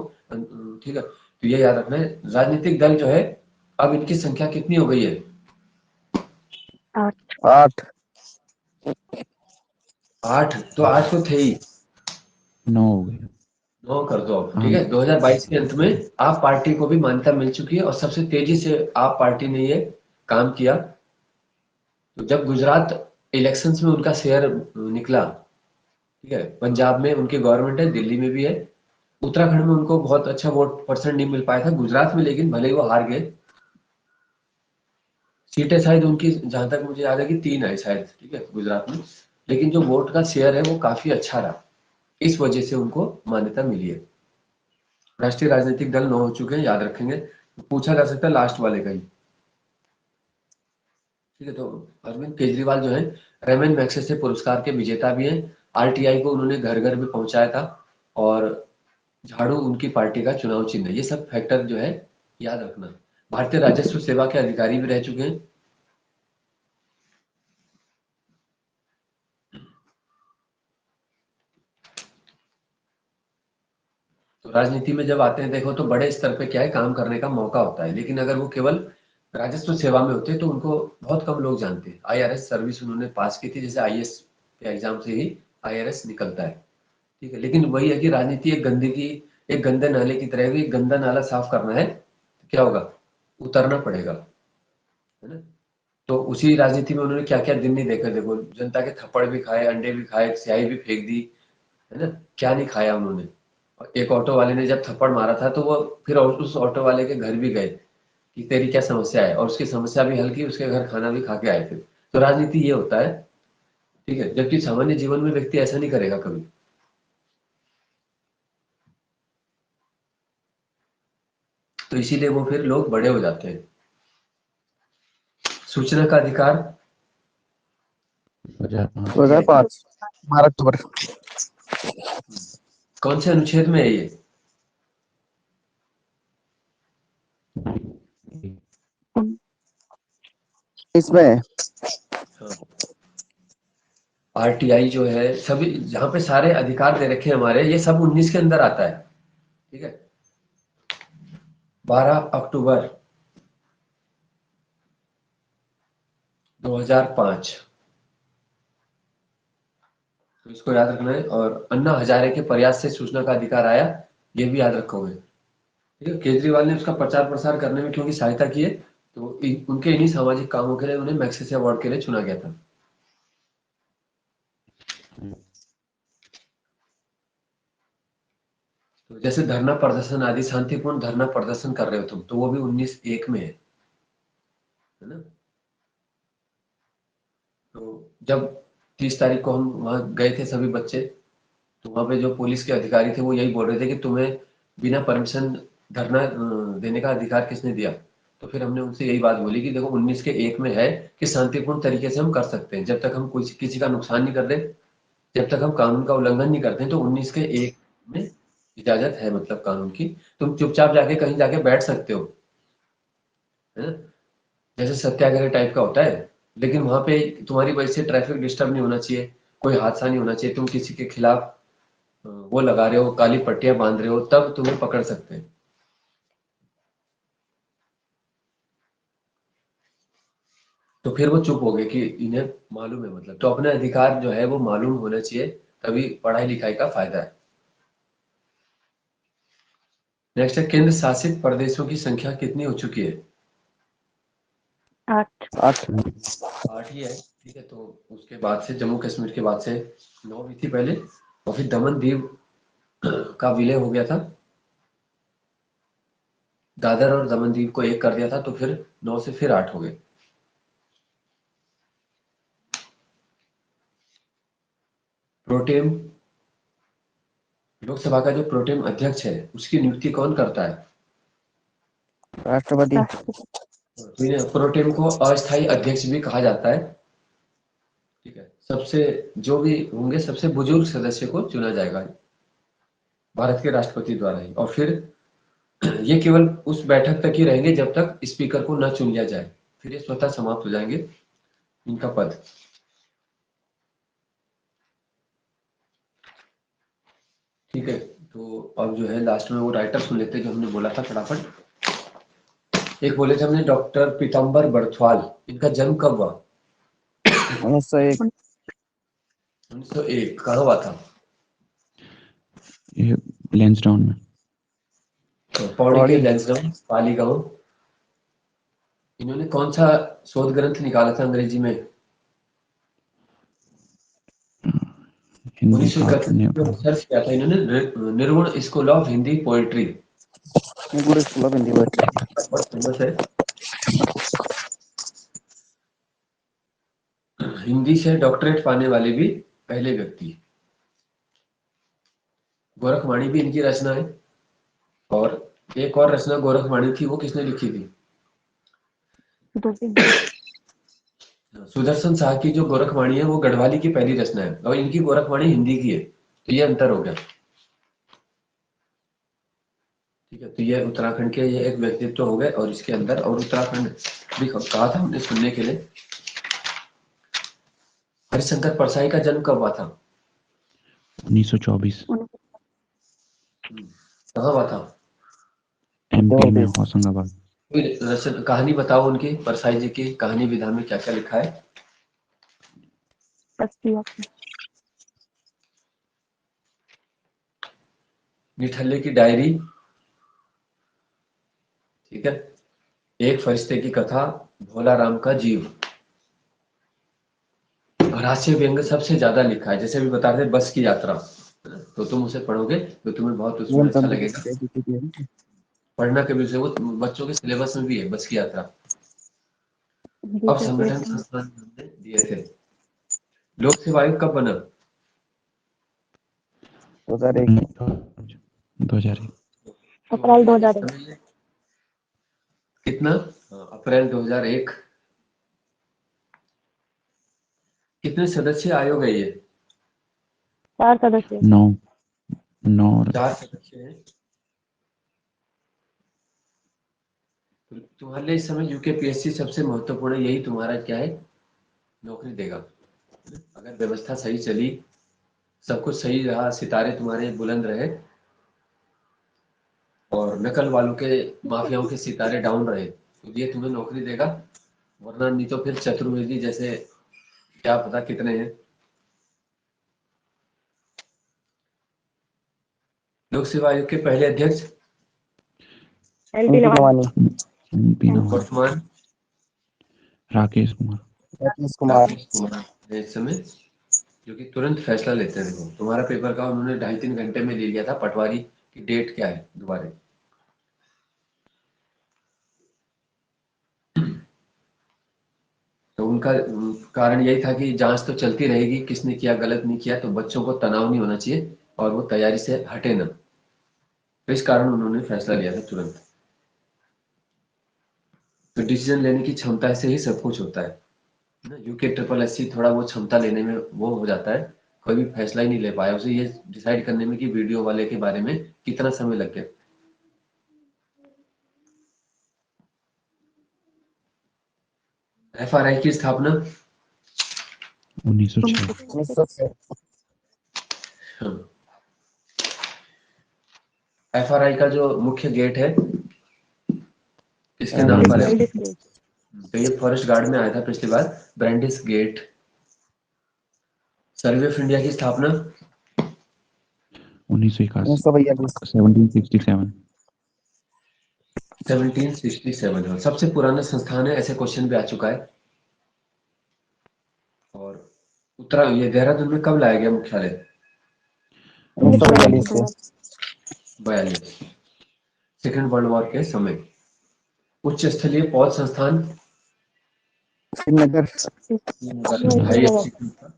Speaker 1: ठीक है, तो ये याद रखना है। राजनीतिक दल जो है, अब इनकी संख्या कितनी हो गई है?
Speaker 2: 8।
Speaker 4: 8।
Speaker 1: 8। तो 8 तो थे ही,
Speaker 3: 9 हो गए।
Speaker 1: 9 कर दो अब।
Speaker 3: हाँ।
Speaker 1: ठीक है, 2022 के अंत में आप पार्टी को भी मान्यता मिल चुकी है, और सबसे तेजी से आप पार्टी ने ये काम किया। तो जब गुजरात इलेक्शंस में उनका शेयर निकला, ठीक है, पंजाब में उनकी गवर्नमेंट है, दिल्ली में भी है, उत्तराखंड में उनको बहुत अच्छा वोट परसेंट नहीं मिल पाया था, गुजरात में लेकिन भले ही वो हार गए। सीटें शायद उनकी, जहां तक मुझे याद है कि 3 है शायद, ठीक है, गुजरात में, लेकिन जो वोट का शेयर है वो काफी अच्छा रहा, इस वजह से उनको मान्यता मिली है। राष्ट्रीय राजनीतिक दल 9 हो चुके हैं, याद रखेंगे, पूछा जा सकता है लास्ट वाले का ही। ठीक है, तो अरविंद केजरीवाल जो है, रेमन मैग्सेसे पुरस्कार के विजेता भी हैं। आरटीआई को उन्होंने घर घर में पहुंचाया था और झाड़ू उनकी पार्टी का चुनाव चिन्ह है। ये सब फैक्टर जो है याद रखना। भारतीय राजस्व सेवा के अधिकारी भी रह चुके हैं। तो राजनीति में जब आते हैं देखो तो बड़े स्तर पे क्या है, काम करने का मौका होता है, लेकिन अगर वो केवल राजस्व सेवा में होते तो उनको बहुत कम लोग जानते हैं। आईआरएस सर्विस उन्होंने पास की थी, जैसे आईएएस के एग्जाम से ही आईआरएस निकलता है, ठीक है। लेकिन वही है कि राजनीति एक गंदगी, एक गंदे नाले की तरह है। एक गंदा नाला साफ करना है तो क्या होगा, उतरना पड़ेगा, है ना। तो उसी राजनीति में उन्होंने क्या क्या दिन नहीं देखे, देखो जनता के थप्पड़ भी खाए, अंडे भी खाए, स्याही भी फेंक दी, है ना। क्या नहीं खाया उन्होंने। और एक ऑटो वाले ने जब थप्पड़ मारा था तो वो फिर उस ऑटो वाले के घर भी गए कि तेरी क्या समस्या है, और उसकी समस्या भी हल की, उसके घर खाना भी खा के आए थे। तो राजनीति ये होता है, ठीक है। जबकि सामान्य जीवन में व्यक्ति ऐसा नहीं करेगा कभी। तो इसीलिए वो फिर लोग बड़े हो जाते हैं। सूचना का अधिकार
Speaker 3: 2005
Speaker 4: 2005 12 अक्टूबर।
Speaker 1: कौन से अनुच्छेद में है ये?
Speaker 4: इसमें
Speaker 1: आरटीआई जो है, सभी जहां पे सारे अधिकार दे रखे हैं हमारे, ये सब 19 के अंदर आता है, ठीक है। 12 अक्टूबर 2005, तो इसको याद रखना है। और अन्ना हजारे के प्रयास से सूचना का अधिकार आया, ये भी याद रखोगे, ठीक है। केजरीवाल ने उसका प्रचार प्रसार करने में क्योंकि सहायता की है, तो उनके इन्हीं सामाजिक कामों के लिए उन्हें मैग्सेसे अवार्ड के लिए चुना गया था। तो जैसे धरना प्रदर्शन आदि, शांतिपूर्ण धरना प्रदर्शन कर रहे हो तुम, तो वो भी 19(1) में है ना। तो जब 30 तारीख को हम वहां गए थे सभी बच्चे, तो वहां पे जो पुलिस के अधिकारी थे वो यही बोल रहे थे कि तुम्हें बिना परमिशन धरना देने का अधिकार किसने दिया। तो फिर हमने उनसे यही बात बोली कि देखो 19(1) में है कि शांतिपूर्ण तरीके से हम कर सकते हैं, जब तक हम कुछ किसी का नुकसान नहीं कर रहे, जब तक हम कानून का उल्लंघन नहीं करते हैं, तो 19(1) में इजाजत है, मतलब कानून की। तुम चुपचाप जाके कहीं जाके बैठ सकते हो, है ना, जैसे सत्याग्रह टाइप का होता है। लेकिन वहां पे तुम्हारी वजह से ट्रैफिक डिस्टर्ब नहीं होना चाहिए, कोई हादसा नहीं होना चाहिए। तुम किसी के खिलाफ वो लगा रहे हो, काली पट्टियां बांध रहे हो, तब तुम्हें पकड़ सकते हैं। तो फिर वो चुप हो गए कि इन्हें मालूम है, मतलब। तो अपने अधिकार जो है वो मालूम होना चाहिए, तभी पढ़ाई लिखाई का फायदा है। नेक्स्ट है, केंद्र शासित प्रदेशों की संख्या कितनी हो चुकी है?
Speaker 2: 8
Speaker 4: 8
Speaker 1: 8 ही है, ठीक है। तो उसके बाद से जम्मू कश्मीर के बाद से 9 हुई थी पहले, और फिर दमन दीव का विलय हो गया था। दादर और दमन दीव को एक कर दिया था, तो फिर 9 से फिर 8 हो गए। प्रोटेम, लोकसभा का जो प्रोटेम अध्यक्ष है उसकी नियुक्ति कौन करता है?
Speaker 4: राष्ट्रपति।
Speaker 2: राष्ट्रपति
Speaker 1: तो इन्हें प्रोटेम को अस्थायी अध्यक्ष भी कहा जाता है, ठीक है। सबसे जो भी होंगे सबसे बुजुर्ग सदस्य को चुना जाएगा भारत के राष्ट्रपति द्वारा ही, और फिर ये केवल उस बैठक तक ही रहेंगे जब तक स्पीकर को न चुन लिया जाए, फिर ये स्वतः समाप्त हो जाएंगे इनका पद। ठीक है। तो अब जो है लास्ट में वो राइटर सुन लेते हैं जो हमने बोला था फटाफट। एक बोले थे हमने डॉक्टर पीताम्बर बर्थवाल, इनका जन्म कब हुआ?
Speaker 4: 1901
Speaker 1: 1901। कहाँ हुआ था?
Speaker 3: ये लैंसडाउन में।
Speaker 1: तो पौड़ी के
Speaker 4: पौड़ी।
Speaker 1: लैंसडाउन पाली गांव। इन्होंने कौन सा शोध ग्रंथ निकाला था अंग्रेजी में?
Speaker 3: हिंदी
Speaker 1: 1931
Speaker 3: ने
Speaker 1: में रिसर्च किया था इन्होंने, निर्गुण school of Hindi poetry,
Speaker 4: Guru school of Hindi poetry.
Speaker 1: बहुत फेमस है। हिंदी से डॉक्टरेट पाने वाले भी पहले व्यक्ति। गोरखवाणी भी इनकी रचना है, और एक और रचना गोरखवाणी थी, वो किसने लिखी थी?
Speaker 2: गोविंद
Speaker 1: सुदर्शन शाह की जो गोरखवाणी है वो गढ़वाली की पहली रचना है और इनकी गोरखवाणी हिंदी की है, तो ये अंतर हो गया। ठीक है, तो ये उत्तराखंड के ये एक व्यक्तित्व हो गए और इसके अंदर, और उत्तराखंड भी कहा था हमने सुनने के लिए। हरिशंकर परसाई का जन्म कब हुआ था?
Speaker 3: 1924
Speaker 1: कहाँ हुआ था?
Speaker 3: MP में
Speaker 4: देश।
Speaker 3: होशंगाबाद।
Speaker 1: कोई रचना कहानी बताओ उनकी, परसाई जी की कहानी विधा में क्या क्या लिखा है? निठल्ले की डायरी, ठीक है, एक फरिश्ते की कथा, भोला राम का जीव। और हास्य व्यंग सबसे ज्यादा लिखा है, जैसे भी बता रहे थे बस की यात्रा, तो तुम उसे पढ़ोगे तो तुम्हें बहुत उसमें अच्छा लगेगा। पढ़ना कभी से, वो बच्चों के सिलेबस में भी है बस की यात्रा। अब संगठन संस्थान हमने दिए थे। लोक सेवा आयोग कब बना?
Speaker 4: 2001
Speaker 3: 2001
Speaker 5: अप्रैल 2001
Speaker 1: कितना? अप्रैल 2001। कितने सदस्य आयोग है ये?
Speaker 5: 4 सदस्य
Speaker 3: 9 और
Speaker 1: 4 सदस्य हैं। तो तुम्हारे लिए इस समय यूकेपीएससी सबसे महत्वपूर्ण है, यही तुम्हारा क्या है, नौकरी देगा। अगर व्यवस्था सही चली, सब कुछ सही रहा, सितारे तुम्हारे बुलंद रहे और नकल वालों के, माफियाओं के सितारे डाउन रहे, तो ये तुम्हें नौकरी देगा। वरना नहीं तो फिर चतुर्वेदी जैसे क्या पता कितने हैं। लोक सेवा आयोग के पहले अध्यक्ष
Speaker 5: एलटी लवानी
Speaker 3: MP नवानी
Speaker 1: वर्तमान
Speaker 3: राकेश कुमार।
Speaker 4: राकेश कुमार
Speaker 1: राकेश कुमार है इस समय, जो कि तुरंत फैसला लेते हैं। देखो तुम्हारा पेपर का उन्होंने 2.5-3 घंटे में ले लिया था। पटवारी की डेट क्या है दोबारा? तो उनका कारण यही था कि जांच तो चलती रहेगी, किसने किया गलत नहीं किया, तो बच्चों को तनाव नहीं होना चाहिए और वो तैयारी से हटे ना, तो इस कारण उन्होंने फैसला लिया था तुरंत। तो डिसीजन लेने की क्षमता से ही सब कुछ होता है ना। यूके ट्रिपल एससी थोड़ा वो क्षमता लेने में वो हो जाता है, कोई भी फैसला ही नहीं ले पाया, उसे ये डिसाइड करने में कि वीडियो वाले के बारे में कितना समय लग गया। एफआरआई की स्थापना
Speaker 3: 1906
Speaker 4: 1906
Speaker 1: एफआरआई का जो मुख्य गेट है किसके नाम पर है? तो ये फॉरेस्ट गार्ड में आया था पिछली बार, ब्रांडिस गेट। सर्वे ऑफ इंडिया की स्थापना
Speaker 3: 1981
Speaker 4: 1962
Speaker 1: 1767 हाँ, सबसे पुराना संस्थान है, ऐसे क्वेश्चन भी आ चुका है। और ये देहरादून में कब लाया गया मुख्यालय?
Speaker 4: 1942
Speaker 1: 42, सेकेंड वर्ल्ड वॉर के समय। उच्च स्थलीय पौध संस्थान
Speaker 4: श्रीनगर
Speaker 1: हाई एल्टीट्यूड का।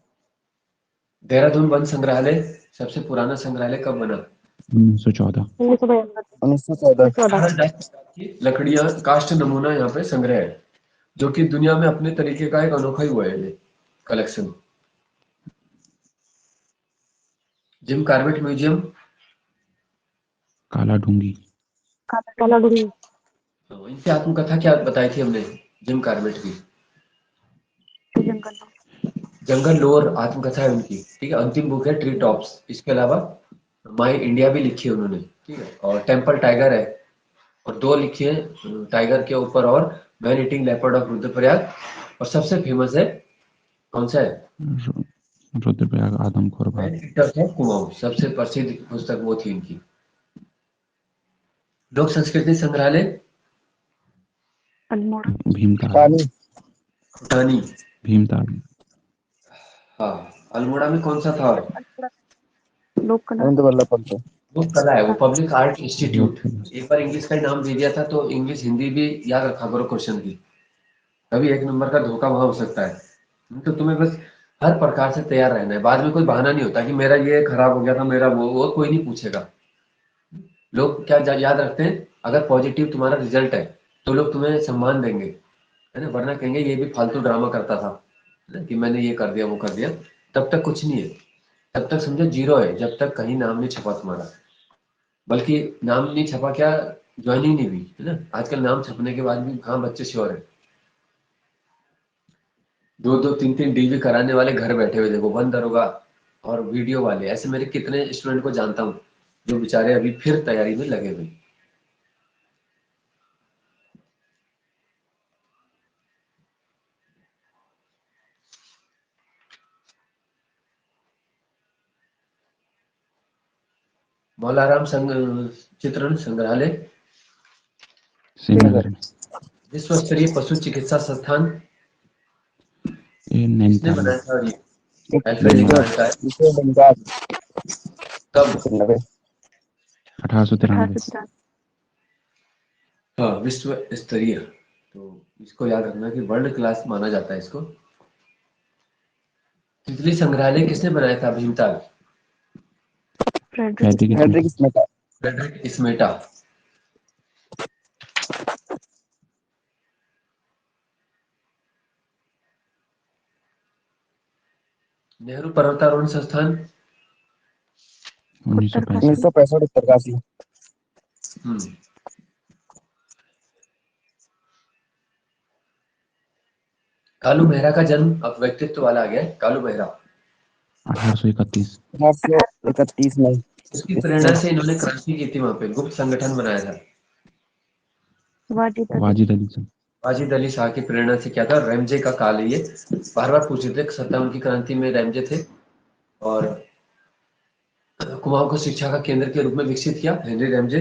Speaker 1: देहरादून वन संग्रहालय सबसे पुराना संग्रहालय कब बना?
Speaker 3: 1914
Speaker 4: 1914
Speaker 1: की लकड़ियां, काष्ठ नमूना यहाँ पे संग्रह है, जो कि दुनिया में अपने तरीके का एक अनोखा ही हुआ है ये कलेक्शन। जिम कार्बेट म्यूजियम
Speaker 3: काला ढूंगी
Speaker 1: इनकी आत्मकथा क्या बताई थी हमने जिम कार्बेट की? जंगल लोर आत्मकथा है उनकी, ठीक है। अंतिम बुक है ट्री टॉप्स। इसके अलावा माई इंडिया भी लिखी है उन्होंने, ठीक है। और टेम्पल टाइगर है, और 2 लिखी है टाइगर के ऊपर, और man eating leopard of Rudraprayag. और सबसे फेमस है कौन सा है?
Speaker 3: रुद्रप्रयाग आदमखोर भाग।
Speaker 1: मैन ईटर्स ऑफ कुमाऊं, सबसे प्रसिद्ध पुस्तक वो थी इनकी। लोक संस्कृति संग्रहालय
Speaker 3: भीमताल
Speaker 1: भूटानी,
Speaker 3: भीमताल
Speaker 1: हाँ। अल्मोड़ा में कौन सा था?
Speaker 4: रविंद्र वल्लभ पंत
Speaker 1: वो कला है, वो पब्लिक आर्ट इंस्टीट्यूट।
Speaker 3: लोक
Speaker 1: एक बार इंग्लिश का ही नाम दे दिया था, तो इंग्लिश हिंदी भी याद रखा करो क्वेश्चन की, तभी 1 नंबर का धोखा वहां हो सकता है। तो तुम्हें बस हर प्रकार से तैयार रहना है, बाद में कोई बहाना नहीं होता कि मेरा ये खराब हो गया था, मेरा वो कोई नहीं पूछेगा। लोग क्या याद रखते हैं, अगर पॉजिटिव तुम्हारा रिजल्ट है तो लोग तुम्हें सम्मान देंगे, है ना, वरना कहेंगे ये भी फालतू ड्रामा करता था। ना, कि मैंने ये कर दिया वो कर दिया, तब तक कुछ नहीं है, तब तक समझो जीरो है, जब तक कहीं नाम नहीं छपा तुम्हारा। बल्कि नाम नहीं छपा क्या, ज्वाइनिंग नहीं हुई, है ना। आजकल नाम छपने के बाद भी कहाँ बच्चे श्योर है। 2-2 3-3 डीवी कराने वाले घर बैठे हुए, देखो वन दरोगा और वीडियो वाले, ऐसे मेरे कितने स्टूडेंट को जानता हूँ जो बेचारे अभी फिर तैयारी में लगे हुए। मौलाराम चित्रण संग्रहालय,
Speaker 3: श्रीनगर में।
Speaker 1: विश्व स्तरीय पशु चिकित्सा संस्थान
Speaker 3: ये
Speaker 1: किसने
Speaker 3: नैनीताल में।
Speaker 1: बनाया था? ये अल्फ्रेड हिंडलबर्ग का है।
Speaker 4: इसे बंगाल
Speaker 1: कब?
Speaker 3: 1893।
Speaker 2: 1893।
Speaker 1: हाँ, विश्व स्तरीय, तो इसको याद रखना कि वर्ल्ड क्लास माना जाता है इसको। तितली संग्रहालय किसने बनाया था? Bhimtal,
Speaker 2: Frederick
Speaker 3: Frederick
Speaker 4: Frederick
Speaker 3: Smith.
Speaker 4: Smith.
Speaker 1: Frederick स्मेटा। नेहरू पर्वतारोहण संस्थान,
Speaker 3: 1965।
Speaker 4: 1965 उत्तरकाशी।
Speaker 1: हम्म। कालू मेहरा का जन्म, अब व्यक्तित्व वाला आ गया है, कालू मेहरा।
Speaker 3: 1831।
Speaker 4: 1831 में।
Speaker 1: इसकी प्रेरणा से इन्होंने क्रांति की थी, वहां पे गुप्त संगठन बनाया था।
Speaker 2: वाजिद अली।
Speaker 3: वाजिद अली साहब।
Speaker 1: वाजिद अली शाह की प्रेरणा से क्या था, रैमजे का काल है ये, बार बार पूछे थे। 57 की क्रांति में रैमजे थे, और कुमाऊं को शिक्षा का केंद्र के रूप में विकसित किया हेनरी रैमजे।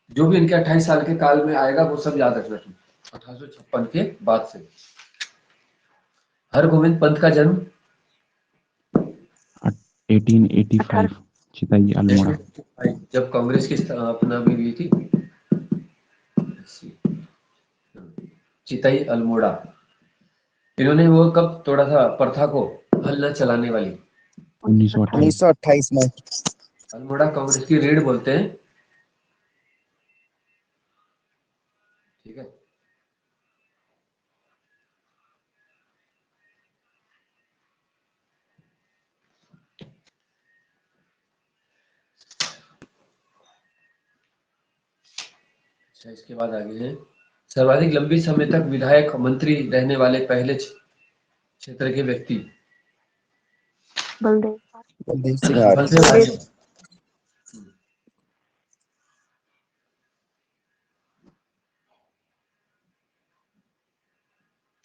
Speaker 1: जो भी इनके 28 साल के काल में आएगा वो सब याद रखना तुम, 1856 के बाद से। हरगोविंद पंत का जन्म
Speaker 3: 1885। चिताई अल्मोड़ा।
Speaker 1: जब कांग्रेस की स्थापना भी हुई थी। चिताई अल्मोड़ा, इन्होंने वो कब तोड़ा था प्रथा को, हल न चलाने वाली?
Speaker 3: 1928।
Speaker 4: 1928 में।
Speaker 1: अल्मोड़ा कांग्रेस की रीढ़ बोलते हैं, ठीक है। अच्छा, इसके बाद आगे है, सर्वाधिक लंबी समय तक विधायक मंत्री रहने वाले पहले क्षेत्र के व्यक्ति।
Speaker 2: बलदेव।
Speaker 4: बलदेव सिंह आर्य।
Speaker 1: बलदेव आर्य।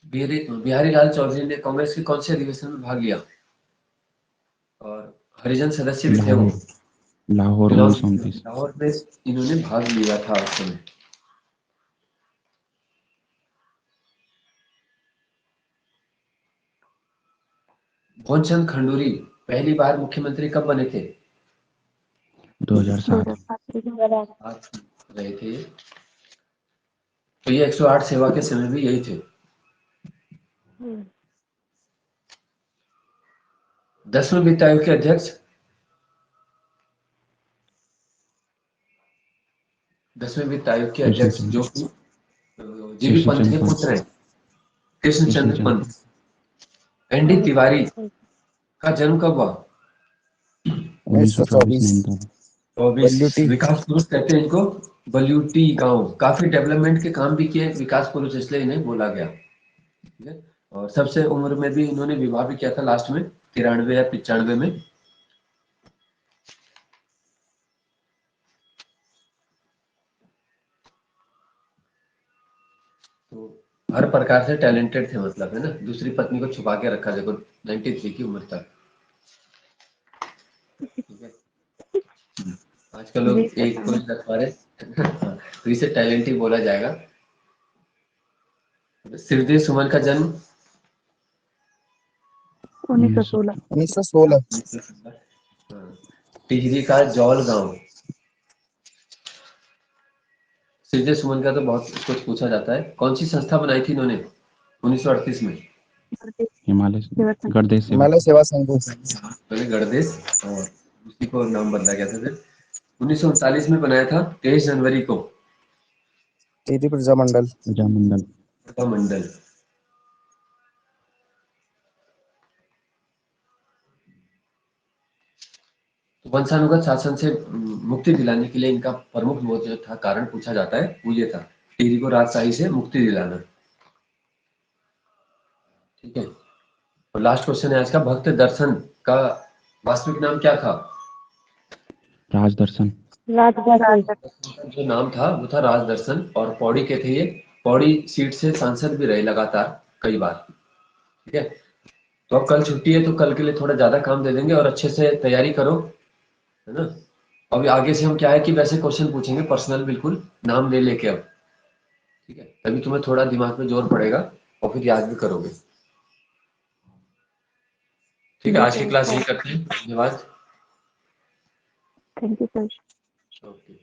Speaker 1: बिहारी लाल चौधरी ने कांग्रेस के कौन से अधिवेशन में भाग लिया, और हरिजन सदस्य भी थे वो?
Speaker 3: लाहौर 1929।
Speaker 1: लाहौर में इन्होंने भाग लिया था उस समय। भोजचंद खंडूरी पहली बार मुख्यमंत्री कब बने थे?
Speaker 3: 2007।
Speaker 2: 2007।
Speaker 1: आज रहे थे ये। तो ये 108 सेवा के समय भी यही थे। 10वें वित्त आयोग के अध्यक्ष, 10वें वित्त आयोग के अध्यक्ष जो कि जीबी पंत के पुत्र हैं, कृष्णचंद्र पंत। एनडी तिवारी का जन्म कब हुआ?
Speaker 3: 1924।
Speaker 4: 1924।
Speaker 3: नैनीताल।
Speaker 1: 24।
Speaker 4: WT।
Speaker 1: विकास पुरुष कहते हैं इनको। बल्यूटी गांव, काफी डेवलपमेंट के काम भी किए विकास पुरुष, इसलिए इन्हें बोला गया, ठीक है। और सबसे उम्र में भी इन्होंने विवाह भी किया था लास्ट में, 93 या 95 में। तो हर प्रकार से टैलेंटेड थे, मतलब, है ना। दूसरी पत्नी को छुपा के रखा, देखो 93 की उम्र तक, ठीक है। आजकल लोग एक को नहीं रख पा रहे तो इसे टैलेंट ही बोला जाएगा। शिवदेव सुमन का जन्म
Speaker 2: 1916।
Speaker 4: 1916।
Speaker 1: टिहरी का जौल गांव। शिवदेव सुमन का तो बहुत कुछ पूछा जाता है। कौन सी संस्था बनाई थी इन्होंने 1938 में?
Speaker 3: हिमालय गणदेश सेवा।
Speaker 4: हिमालय सेवा संघ।
Speaker 1: पहले गणदेश, और उसी को नाम बदला गया था फिर। 1939 में बनाया था, 23 जनवरी को।
Speaker 4: टीटी प्रजा मंडल।
Speaker 3: प्रजामंडल।
Speaker 1: मंडल। वंशानुगत शासन से मुक्ति दिलाने के लिए इनका प्रमुख वो जो था कारण पूछा जाता है वो ये था, टिहरी को राजशाही से मुक्ति दिलाना। ठीक है, और लास्ट क्वेश्चन है आज का, भक्त दर्शन का वास्तविक नाम क्या था?
Speaker 3: राजदर्शन।
Speaker 5: राजदर्शन।
Speaker 1: जो नाम था वो था राजदर्शन, और पौड़ी के थे ये, पौड़ी सीट से सांसद भी रहे लगातार कई बार। ठीक है, तो अब कल छुट्टी है तो कल के लिए थोड़ा ज्यादा काम दे देंगे और अच्छे से तैयारी करो, है ना। अभी आगे से हम क्या है कि वैसे क्वेश्चन पूछेंगे पर्सनल, बिल्कुल नाम ले लेके अब। ठीक है, तभी तुम्हें थोड़ा दिमाग में जोर पड़ेगा और फिर याद भी करोगे। ठीक है, आज की क्लास यही करते हैं, धन्यवाद।
Speaker 5: Thank you sir.
Speaker 1: ओके।